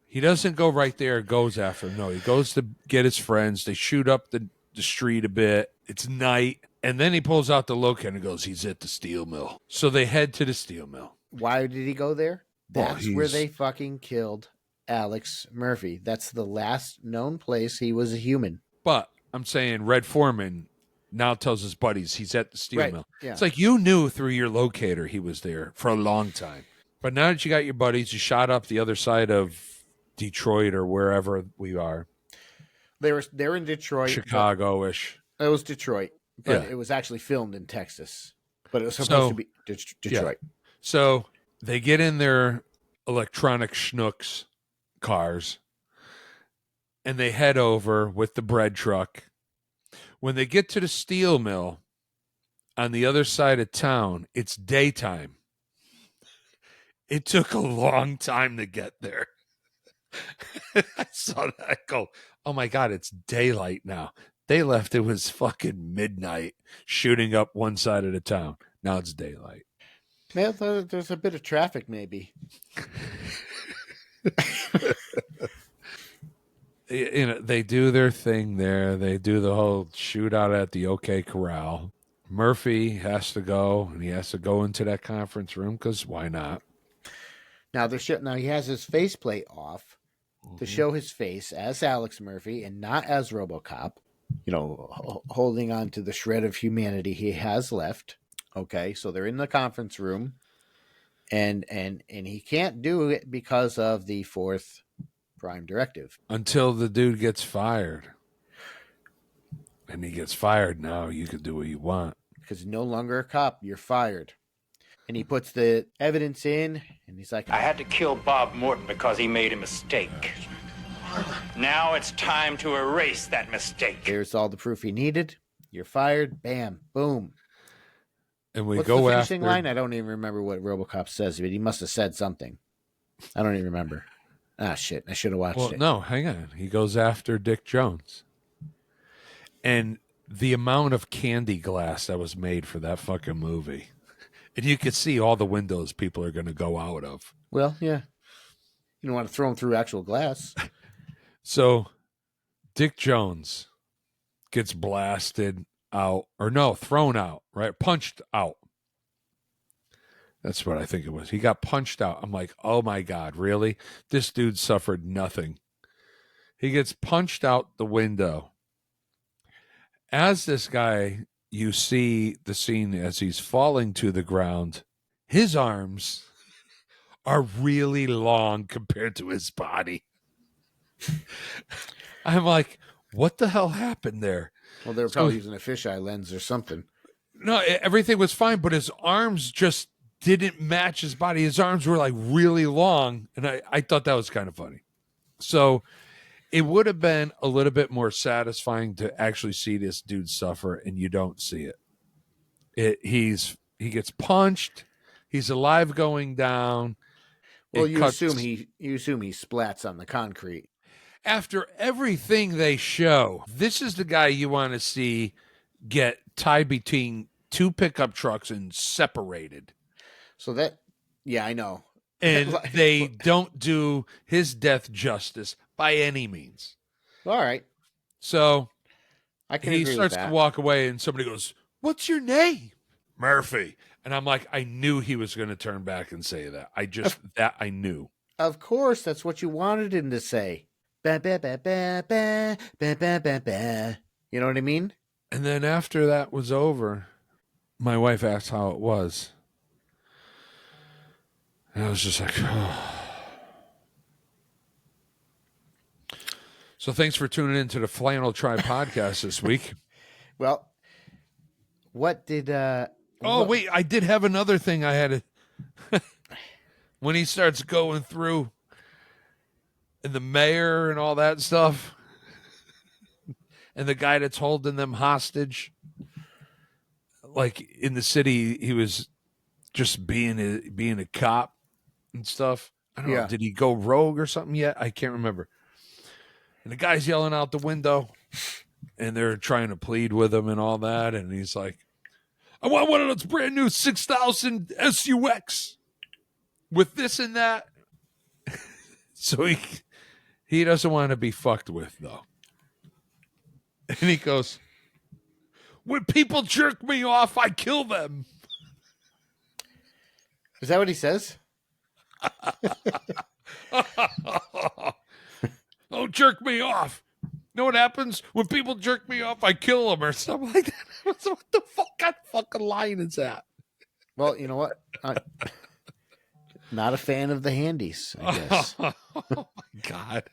He doesn't go right there, goes after him. No, he goes to get his friends. They shoot up the street a bit. It's night. And then he pulls out the locator and goes, he's at the steel mill. So they head to the steel mill. Why did he go there? Well, That's where they fucking killed Alex Murphy. That's the last known place he was a human. But I'm saying Red Foreman now tells his buddies he's at the steel mill. Yeah. It's like you knew through your locator he was there for a long time. But now that you got your buddies, you shot up the other side of Detroit or wherever we are. They're in Detroit. Chicago-ish. It was Detroit, but Yeah. it was actually filmed in Texas. But it was supposed to be Detroit. Yeah. So they get in their electronic schnooks cars and they head over with the bread truck. When they get to the steel mill on the other side of town, it's daytime. It took a long time to get there. I saw that. I go, oh my God, it's daylight now. They left, it was fucking midnight shooting up one side of the town. Now it's daylight. Yeah, there's a bit of traffic, maybe. They do their thing there. They do the whole shootout at the OK Corral. Murphy has to go, and he has to go into that conference room because why not? Now he has his faceplate off to show his face as Alex Murphy and not as RoboCop. You know, holding on to the shred of humanity he has left. Okay, so they're in the conference room, and he can't do it because of the fourth prime directive. Until the dude gets fired. And he gets fired now. You can do what you want. Because you're no longer a cop. You're fired. And he puts the evidence in, and he's like, I had to kill Bob Morton because he made a mistake. Now it's time to erase that mistake. here's all the proof he needed. You're fired. Bam. Boom. And we What's go the finishing after line? I don't even remember what RoboCop says, but he must have said something. I don't even remember. Ah, shit. I should have watched it. No, hang on. He goes after Dick Jones. And the amount of candy glass that was made for that fucking movie. And you could see all the windows people are going to go out of. Well, yeah. You don't want to throw him through actual glass. So Dick Jones gets blasted out, or no, thrown out, right? Punched out. That's what I think it was. He got punched out. I'm like, oh my God, really? This dude suffered nothing. He gets punched out the window. As this guy, you see the scene as he's falling to the ground, his arms are really long compared to his body. I'm like, what the hell happened there? Well, they were probably using a fisheye lens or something. No, everything was fine, but his arms just didn't match his body. His arms were like really long, and I thought that was kind of funny. So it would have been a little bit more satisfying to actually see this dude suffer, and you don't see it. He gets punched. He's alive going down. Well, you assume he splats on the concrete. After everything they show, this is the guy you want to see get tied between two pickup trucks and separated. So that, yeah, I know. And they don't do his death justice by any means. All right. So I can he agree starts with that. to walk away, and somebody goes, "What's your name?" Murphy. And I'm like, I knew he was going to turn back and say that. I knew. Of course, that's what you wanted him to say. Ba, ba, ba, ba, ba, ba, ba, ba, ba. You know what I mean? And then after that was over, my wife asked how it was. And I was just like, oh. So thanks for tuning in to the Flannel Tribe podcast this week. Well, what did... Wait, I did have another thing I had to... When he starts going through and the mayor and all that stuff and the guy that's holding them hostage, like in the city, he was just being a cop and stuff. I don't know. Did he go rogue or something yet? I can't remember. And the guy's yelling out the window, and they're trying to plead with him and all that. And he's like, I want one of those brand new 6,000 SUX with this and that. So he doesn't want to be fucked with, though. And he goes, when people jerk me off, I kill them. Is that what he says? Don't jerk me off. Know what happens? When people jerk me off, I kill them or something like that. What the fuck kind of fucking line is that? Well, you know what? Not a fan of the handies, I guess. Oh, my God.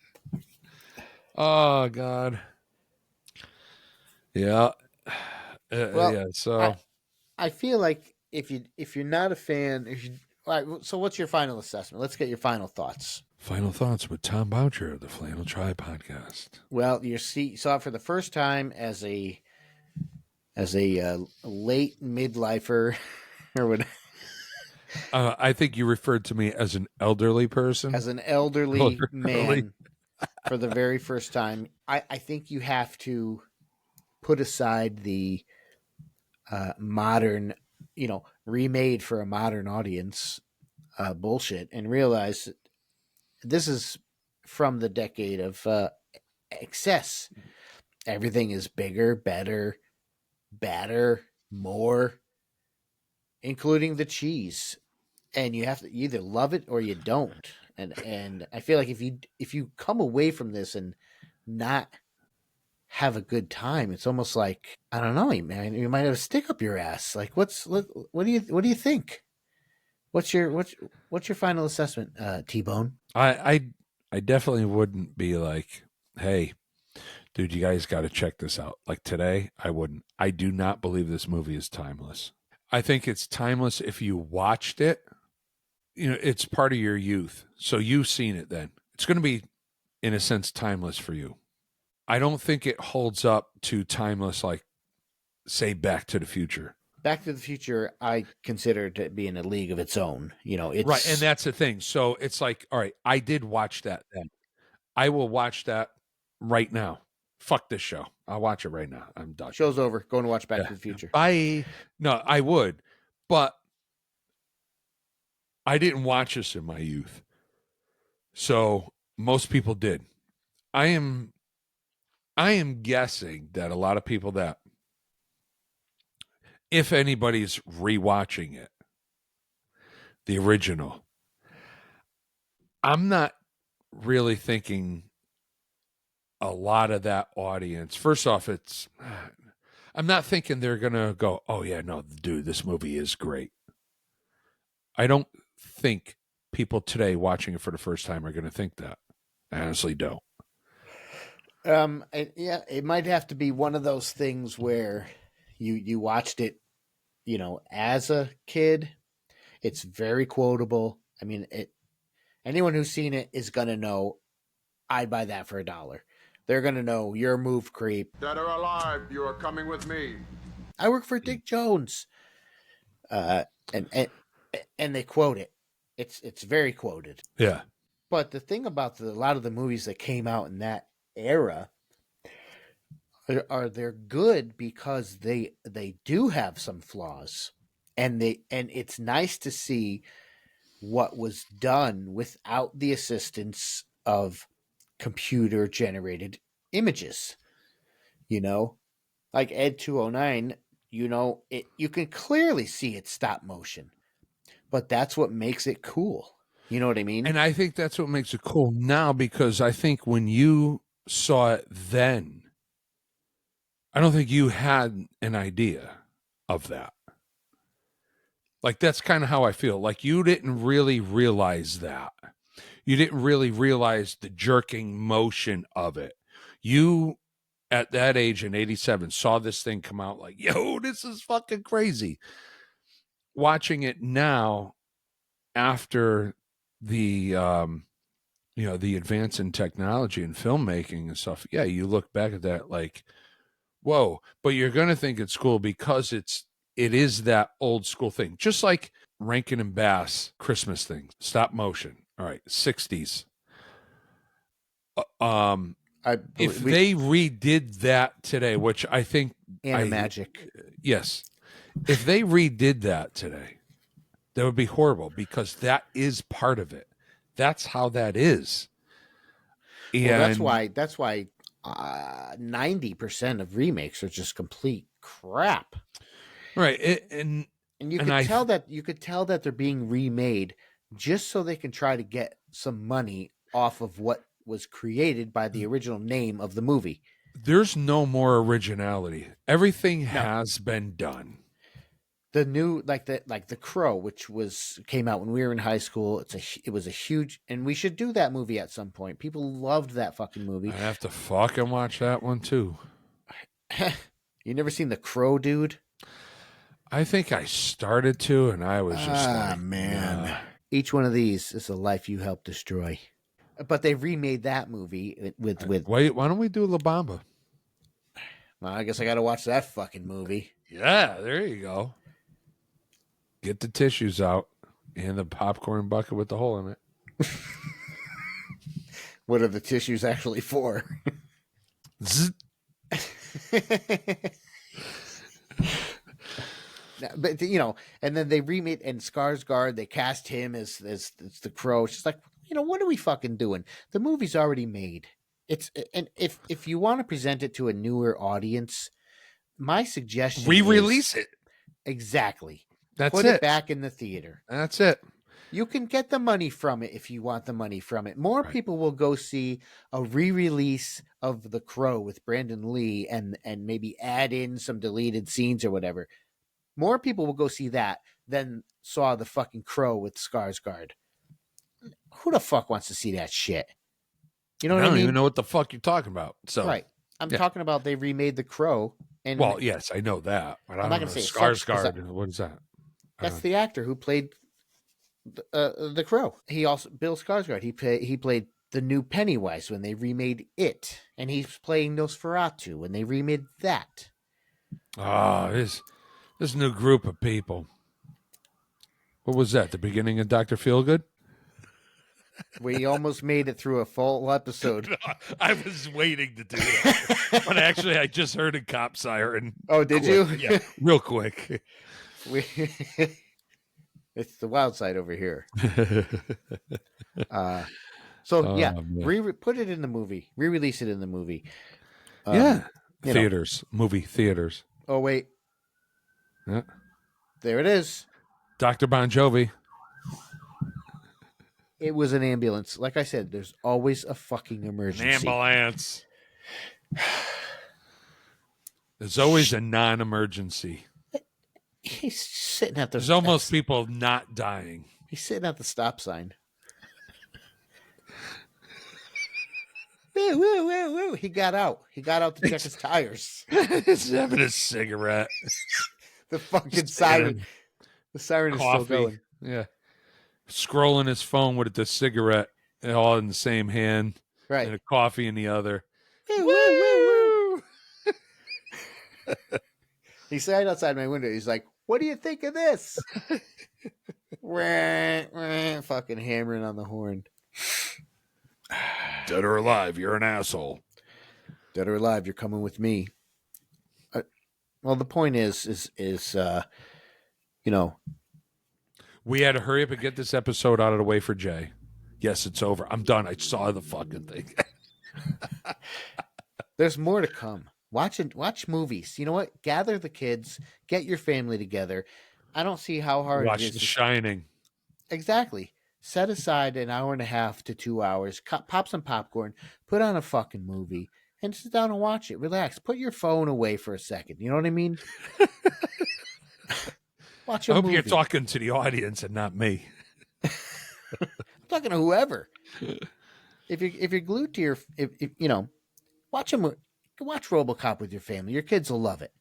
Oh, God. Yeah. Well, yeah, so I feel like if you're not a fan, all right, so what's your final assessment? Let's get your final thoughts. final thoughts with Thom Boucher of the Flannel Tribe podcast. Well, you saw it for the first time as a late midlifer or what? I think you referred to me as an elderly person. As an elderly man for the very first time. I think you have to put aside the modern, remade for a modern audience bullshit and realize this is from the decade of excess. Everything is bigger, better, badder, more, including the cheese. And you have to either love it or you don't. And I feel like if you come away from this and not have a good time, it's almost like, I don't know, man, you might have a stick up your ass. Like what do you think? What's your final assessment, T-Bone? I definitely wouldn't be like, hey, dude, you guys got to check this out. Like today, I wouldn't. I do not believe this movie is timeless. I think it's timeless if you watched it. It's part of your youth. So you've seen it then. It's going to be, in a sense, timeless for you. I don't think it holds up to timeless like, say, Back to the Future. Back to the Future, I consider it to be in a league of its own. It's right, and that's the thing. So it's like, all right, I did watch that then. I will watch that right now. Fuck this show. I'll watch it right now. I'm done. Show's over. Going to watch Back to the Future. Bye. No, I would, but I didn't watch this in my youth. So most people did. I am guessing that a lot of people that, if anybody's rewatching it, the original, I'm not really thinking a lot of that audience. First off, I'm not thinking they're going to go, oh yeah, no, dude, this movie is great. I don't think people today watching it for the first time are going to think that. I honestly don't. Yeah, it might have to be one of those things where you watched it, as a kid. It's very quotable. I mean, anyone who's seen it is gonna know. I'd buy that for $1. They're gonna know you're a move creep. Dead or alive, you are coming with me. I work for Dick Jones. And they quote it. It's very quoted. Yeah. But the thing about a lot of the movies that came out in that era are they're good because they do have some flaws, and it's nice to see what was done without the assistance of computer generated images. Like Ed 209, you can clearly see it's stop motion, but that's what makes it cool. You know what I mean? And I think that's what makes it cool now, because I think when you saw it then, I don't think you had an idea of that. Like, that's kind of how I feel. Like, you didn't really realize that. You didn't really realize the jerking motion of it. You, at that age in 87, saw this thing come out like, yo, this is fucking crazy. Watching it now, after the the advance in technology and filmmaking and stuff, yeah, you look back at that like, whoa. But you're gonna think it's cool because it is that old school thing, just like Rankin and Bass Christmas thing, stop motion. All right, 60s. I if they redid that today, which I think Animagic. Yes. If they redid that today, that would be horrible because that is part of it. That's how that is. And Well, that's why 90% of remakes are just complete crap. right. And you and could tell that they're being remade just so they can try to get some money off of what was created by the original name of the movie. There's no more originality. Everything has been done. The new like the Crow, which came out when we were in high school. It was a huge, and we should do that movie at some point. People loved that fucking movie. I have to fucking watch that one too. You never seen The Crow, dude? I think I started to, and I was just man. nah. Each one of these is a life you helped destroy. But they remade that movie with. Wait, why don't we do La Bamba? Well, I guess I got to watch that fucking movie. Yeah, there you go. Get the tissues out and the popcorn bucket with the hole in it. What are the tissues actually for? Zzz. But and then they remade and Skarsgård. They cast him as the Crow. It's just like, what are we fucking doing? The movie's already made. And if you want to present it to a newer audience, my suggestion Re-release it. Exactly. That's Put it. it back in the theater. That's it. You can get the money from it if you want the money from it. More people will go see a re-release of The Crow with Brandon Lee and maybe add in some deleted scenes or whatever. More people will go see that than saw the fucking Crow with Skarsgård. Who the fuck wants to see that shit? You know what I mean? I don't even know what the fuck you're talking about. So right. I'm talking about they remade The Crow. And well, yes, I know that. But I'm I not don't going know. to say Skarsgård. What is that? That's the actor who played the Crow. He also Bill Skarsgård. He played the new Pennywise when they remade it, and he's playing Nosferatu when they remade that. Oh, this new group of people. What was that? The beginning of Dr. Feelgood? We almost made it through a full episode. I was waiting to do that. But actually, I just heard a cop siren. Oh, did you? Yeah, real quick. It's the wild side over here. Man. Put it in the movie. Re-release it in the movie. Theaters. Movie theaters. Oh, wait. Yeah. There it is. Dr. Bon Jovi. It was an ambulance. Like I said, there's always a fucking emergency. An ambulance. There's always a non-emergency. He's sitting at the... There's almost people not dying. He's sitting at the stop sign. Woo, woo, woo, woo. He got out. He got out to check his tires. He's having a cigarette. The fucking siren. The siren is still going. Yeah. Scrolling his phone with the cigarette all in the same hand. Right. And a coffee in the other. Woo, woo, woo, woo. He's right outside my window. He's like, what do you think of this? Fucking hammering on the horn. Dead or alive, you're an asshole. Dead or alive, you're coming with me. Well, the point is, we had to hurry up and get this episode out of the way for Jay. Yes, it's over. I'm done. I saw the fucking thing. There's more to come. Watch movies. You know what? Gather the kids. Get your family together. I don't see how hard Watch it is. The Shining. Exactly. Set aside an hour and a half to 2 hours. Pop some popcorn. Put on a fucking movie. And sit down and watch it. Relax. Put your phone away for a second. You know what I mean? Watch a I hope movie. you're talking to the audience and not me. I'm talking to whoever. If you're glued to your, watch RoboCop with your family. Your kids will love it.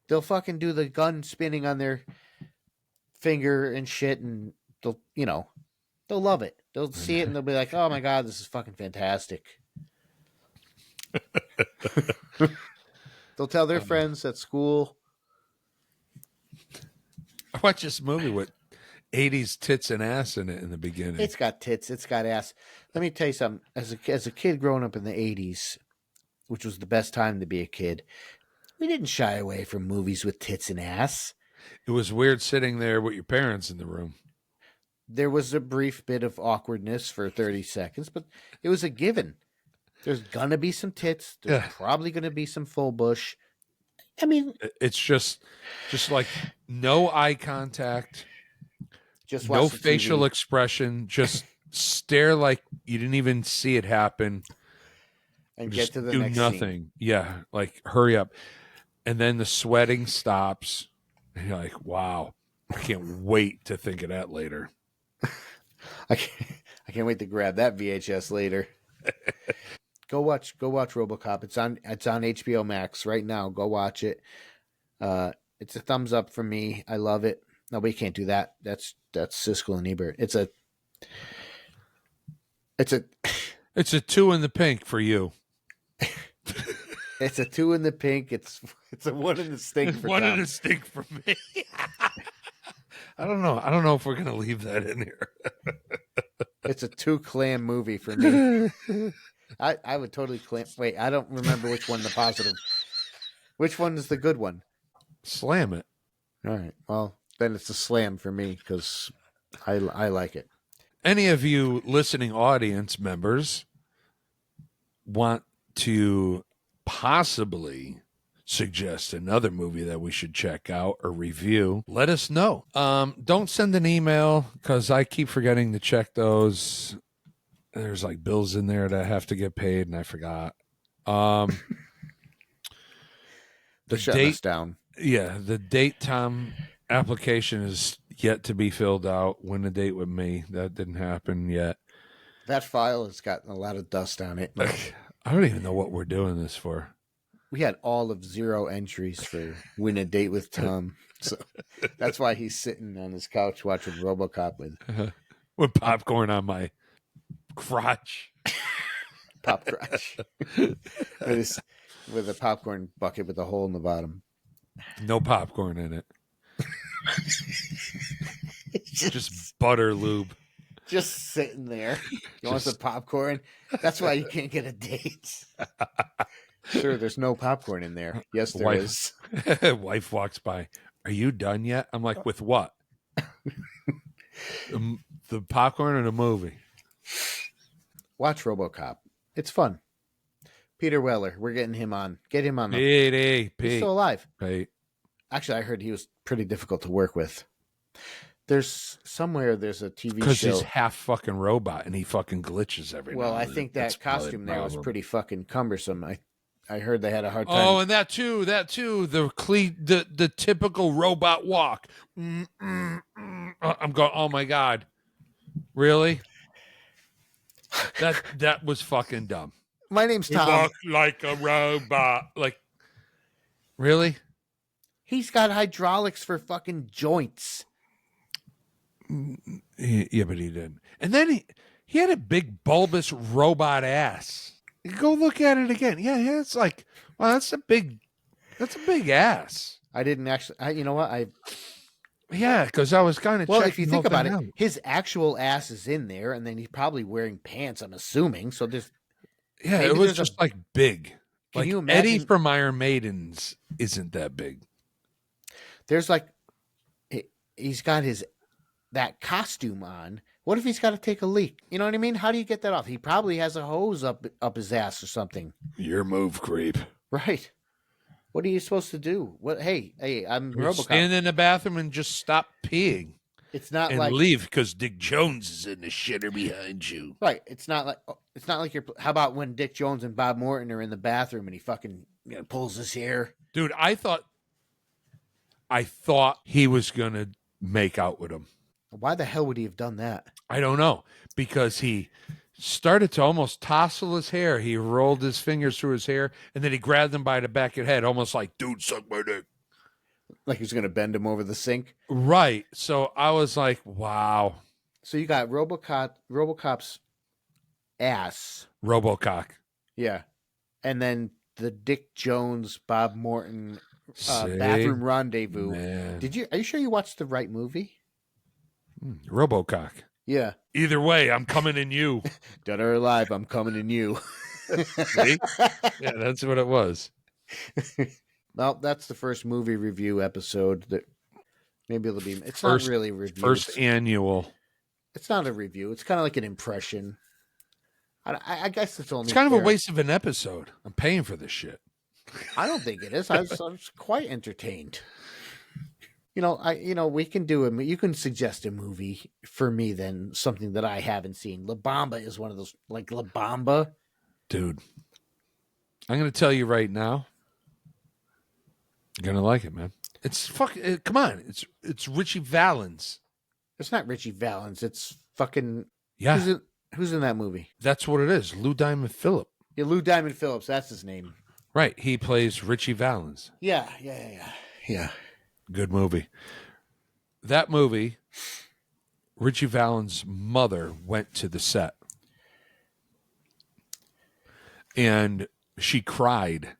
They'll fucking do the gun spinning on their finger and shit, and they'll love it. They'll see it and they'll be like, "Oh my god, this is fucking fantastic." They'll tell their friends at school. I watched this movie with '80s tits and ass in it in the beginning. It's got tits. It's got ass. Let me tell you something. As a kid growing up in the 80s, which was the best time to be a kid, we didn't shy away from movies with tits and ass. It was weird sitting there with your parents in the room. There was a brief bit of awkwardness for 30 seconds, but it was a given. There's going to be some tits. There's probably going to be some full bush. I mean, it's just like no eye contact, just no watch the facial TV. expression, just stare like you didn't even see it happen. And Just get to the do next nothing. scene. Yeah, like hurry up. And then the sweating stops. And you're like, wow, I can't wait to think of that later. I can't wait to grab that VHS later. Go watch RoboCop. It's on HBO Max right now. Go watch it. It's a thumbs up from me. I love it. Nobody can't do that. That's Siskel and Ebert. It's a It's a 2 in the pink for you. It's a 2 in the pink. It's a 1 in the stink for One Thom. in the stink for me. I don't know if we're gonna leave that in here. It's a 2 clam movie for me. I would totally clam. Wait, I don't remember which one the positive. Which one is the good one? Slam it. All right. Well, then it's a slam for me because I like it. Any of you listening audience members want to possibly suggest another movie that we should check out or review, let us know. Don't send an email because I keep forgetting to check those. There's like bills in there that have to get paid and I forgot. The Shutting us date down. Yeah, the date Thom application is yet to be filled out. Win a date with me. That didn't happen yet. That file has gotten a lot of dust on it. I don't even know what we're doing this for. We had all of 0 entries for Win a Date with Thom. So that's why he's sitting on his couch watching RoboCop with popcorn on my crotch. pop crotch. with a popcorn bucket with a hole in the bottom. No popcorn in it. Just butter lube. Just sitting there. You want some popcorn? That's why you can't get a date. Sure, there's no popcorn in there. Yes, there is. Wife walks by. Are you done yet? I'm like, with what? The popcorn or the movie? Watch RoboCop. It's fun. Peter Weller, we're getting him on. Get him on. He's He's still alive. Pete. Actually, I heard he was pretty difficult to work with. There's a TV Because show. he's half fucking robot and he fucking glitches every Well, now I and then. think That's that probably costume the there was problem. pretty fucking cumbersome. I heard they had a hard time. Oh, and that too. The typical robot walk. I'm going, oh my God. Really? That was fucking dumb. My name's Thom. Walk like a robot. Like, really? He's got hydraulics for fucking joints. Yeah, but he didn't. And then he had a big bulbous robot ass. Go look at it again. Yeah, it's like, wow, that's a big ass. I didn't actually. You know what? Yeah, because I was kind of Well, checking if you the think whole about thing it, out. his actual ass is in there, and then he's probably wearing pants. I'm assuming. So there's. Yeah, maybe it was there's a- just like big. Can Like you Eddie imagine- from Iron Maidens isn't that big. There's like, he's got that costume on. What if he's got to take a leak? You know what I mean? How do you get that off? He probably has a hose up his ass or something. Your move, creep. Right. What are you supposed to do? What? Hey, I'm RoboCop. Stand in the bathroom and just stop peeing It's not and like leave because Dick Jones is in the shitter behind you. right. It's not like you're. How about when Dick Jones and Bob Morton are in the bathroom and he fucking pulls his hair? Dude, I thought he was gonna make out with him. Why the hell would he have done that? I don't know, because he started to almost tousle his hair. He rolled his fingers through his hair, and then he grabbed him by the back of the head, almost like, dude, suck my dick. Like he was going to bend him over the sink. Right. So I was like, wow. So you got RoboCop's ass. Robocock. Yeah. And then the Dick Jones, Bob Morton See? bathroom rendezvous. Man. Are you sure you watched the right movie? RoboCop. Yeah. Either way, I'm coming in you. Dead or alive, I'm coming in you. See? Yeah, that's what it was. Well, that's the first movie review episode. That maybe it'll be. It's First- not really a review. First annual. It's not a review. It's kind of like an impression. I guess it's only. It's kind of a fair. waste of an episode. I'm paying for this shit. I don't think it is. I was quite entertained. We can do it. You can suggest a movie for me, then something that I haven't seen. La Bamba is one of those, like La Bamba. Dude, I'm going to tell you right now. You're going to like it, man. It's fucking, come on. It's Richie Valens. It's not Richie Valens. It's fucking. Yeah. Who's in that movie? That's what it is. Lou Diamond Phillip. Yeah, Lou Diamond Phillips. That's his name. Right. He plays Richie Valens. Yeah. Good movie. That movie, Richie Valens' mother went to the set. And she cried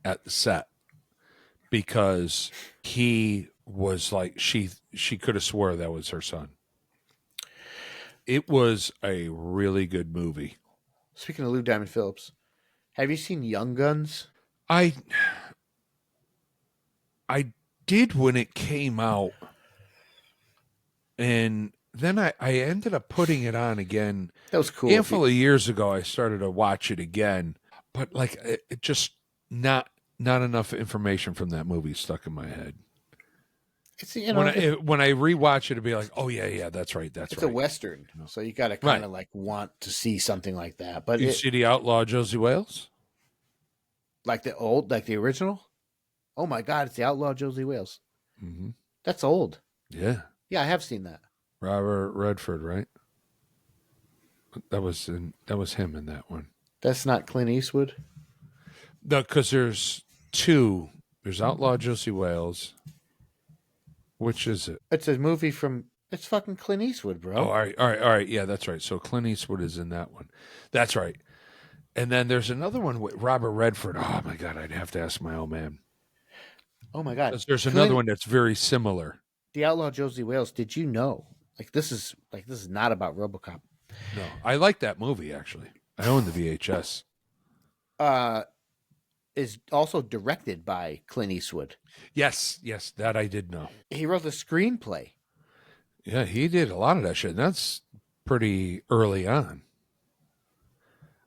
at the set because he was like, she could have swore that was her son. It was a really good movie. Speaking of Lou Diamond Phillips, have you seen Young Guns? I did when it came out, and then I ended up putting it on again. That was cool. A handful of years ago, I started to watch it again, but like it just not enough information from that movie stuck in my head. It's When I rewatch it, it'd be like, oh yeah, that's right, it's right. a Western, so you got to kind of like want to see something like that. But You see the Outlaw Josie Wales? like the original. Oh my God, it's the Outlaw Josie Wales. Mm-hmm. That's old. Yeah, Yeah, I have seen that. Robert Redford, right? That was him in that one. That's not Clint Eastwood. No, because there's two. There's Outlaw Josie Wales. Which is it? It's a movie from. It's fucking Clint Eastwood, bro. Oh, all right. Yeah, that's right. So Clint Eastwood is in that one. That's right. And then there's another one with Robert Redford. Oh my God, I'd have to ask my old man. Oh my God. 'Cause there's another one that's very similar. The Outlaw Josie Wales. Did you know? This is not about RoboCop. No, I like that movie actually. I own the VHS. Is also directed by Clint Eastwood. Yes, that I did know. He wrote the screenplay. Yeah, he did a lot of that shit. And that's pretty early on.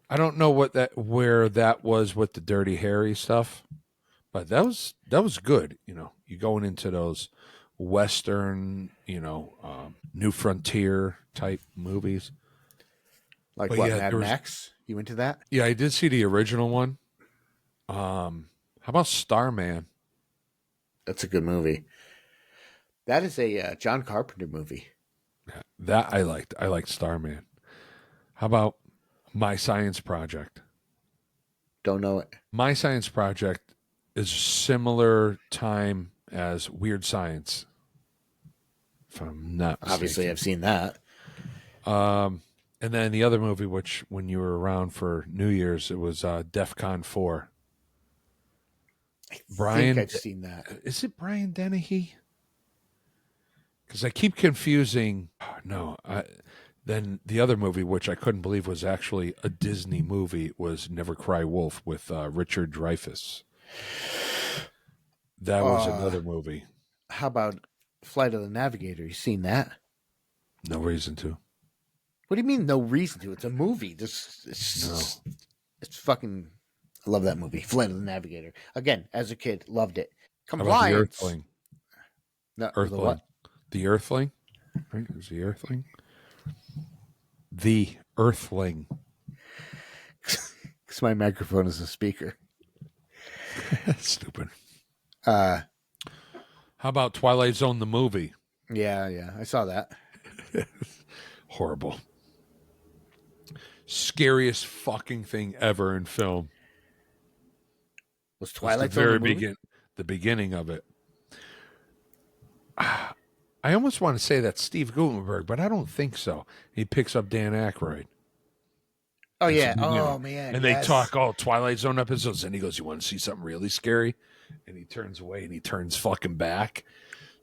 I don't know where that was with the Dirty Harry stuff, but that was good. You going into those Western, New Frontier type movies. Like But what, yeah, Mad there was- Max? You into that? Yeah, I did see the original one. How about Starman? That's a good movie. That is a John Carpenter movie. That I liked. I liked Starman. How about My Science Project? Don't know it. My Science Project is similar time as Weird Science. If I'm not mistaken. Obviously, I've seen that. And then the other movie, which when you were around for New Year's, it was DEFCON 4. I think I've seen that. Is it Brian Dennehy? Because I keep confusing. No, then the other movie, which I couldn't believe was actually a Disney movie, was Never Cry Wolf with Richard Dreyfuss. That was another movie. How about Flight of the Navigator? You seen that? No reason to. What do you mean? No reason to? It's a movie. It's fucking. I love that movie, Flight of the Navigator. Again, as a kid, loved it. How about Compliance. The Earthling? No, Earthling. the what? The Earthling? Right? Is the Earthling? The Earthling. Because my microphone is a speaker. Stupid. How about Twilight Zone, the movie? Yeah, I saw that. Horrible. Scariest fucking thing ever in film. Was Twilight the Zone very the movie? the beginning of it. I almost want to say that's Steve Gutenberg, but I don't think so. He picks up Dan Aykroyd. Oh yeah. You know, Oh man. And yes. they talk all Twilight Zone episodes, and he goes, "You want to see something really scary?" And he turns away and he turns fucking back.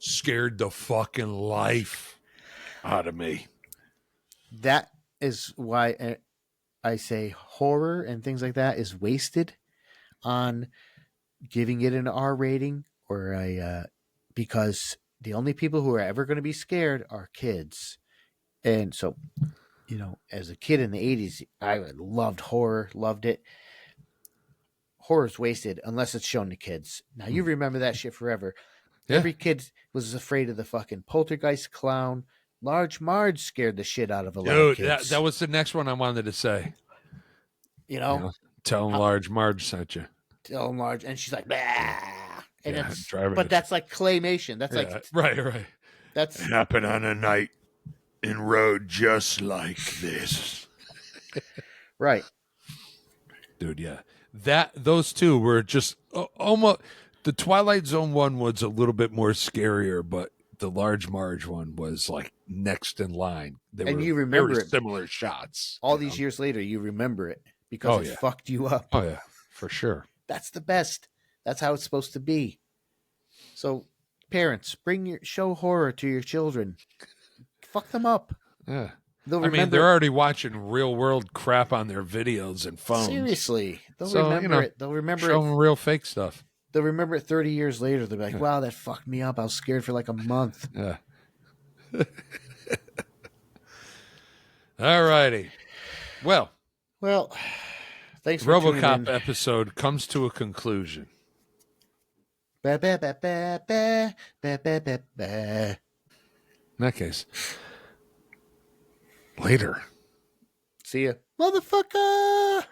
Scared the fucking life out of me. That is why I say horror and things like that is wasted on giving it an R rating or because the only people who are ever going to be scared are kids. And so, as a kid in the 80s, I loved horror, loved it. Horror's wasted unless it's shown to kids. Now, you remember that shit forever. Yeah. Every kid was afraid of the fucking poltergeist clown. Large Marge scared the shit out of a lot of Dude, kids. that was the next one I wanted to say. Tell them Large Marge sent you. Tell Marge, and she's like, bah! And Yeah, it's, driving but it. that's like claymation. That's like, right. that's Happened on a night in road just like this. right. Dude, yeah. Those two were just almost. The Twilight Zone one was a little bit more scarier, but the Large Marge one was like next in line. They were You remember very it. similar shots. All these years later, you remember it because it fucked you up. Oh yeah, for sure. That's the best. That's how it's supposed to be. So, parents, show horror to your children. Fuck them up. Yeah. They'll I mean, remember. they're already watching real world crap on their videos and phones. Seriously, they'll remember it. They'll remember show it. them real fake stuff. They'll remember it 30 years later. They'll be like, "Wow, that fucked me up. I was scared for like a month." Yeah. All righty. Well, thanks for tuning RoboCop in. episode comes to a conclusion. Ba, ba, ba, ba, ba, ba, ba, ba, ba. In that case, later. See ya, motherfucker.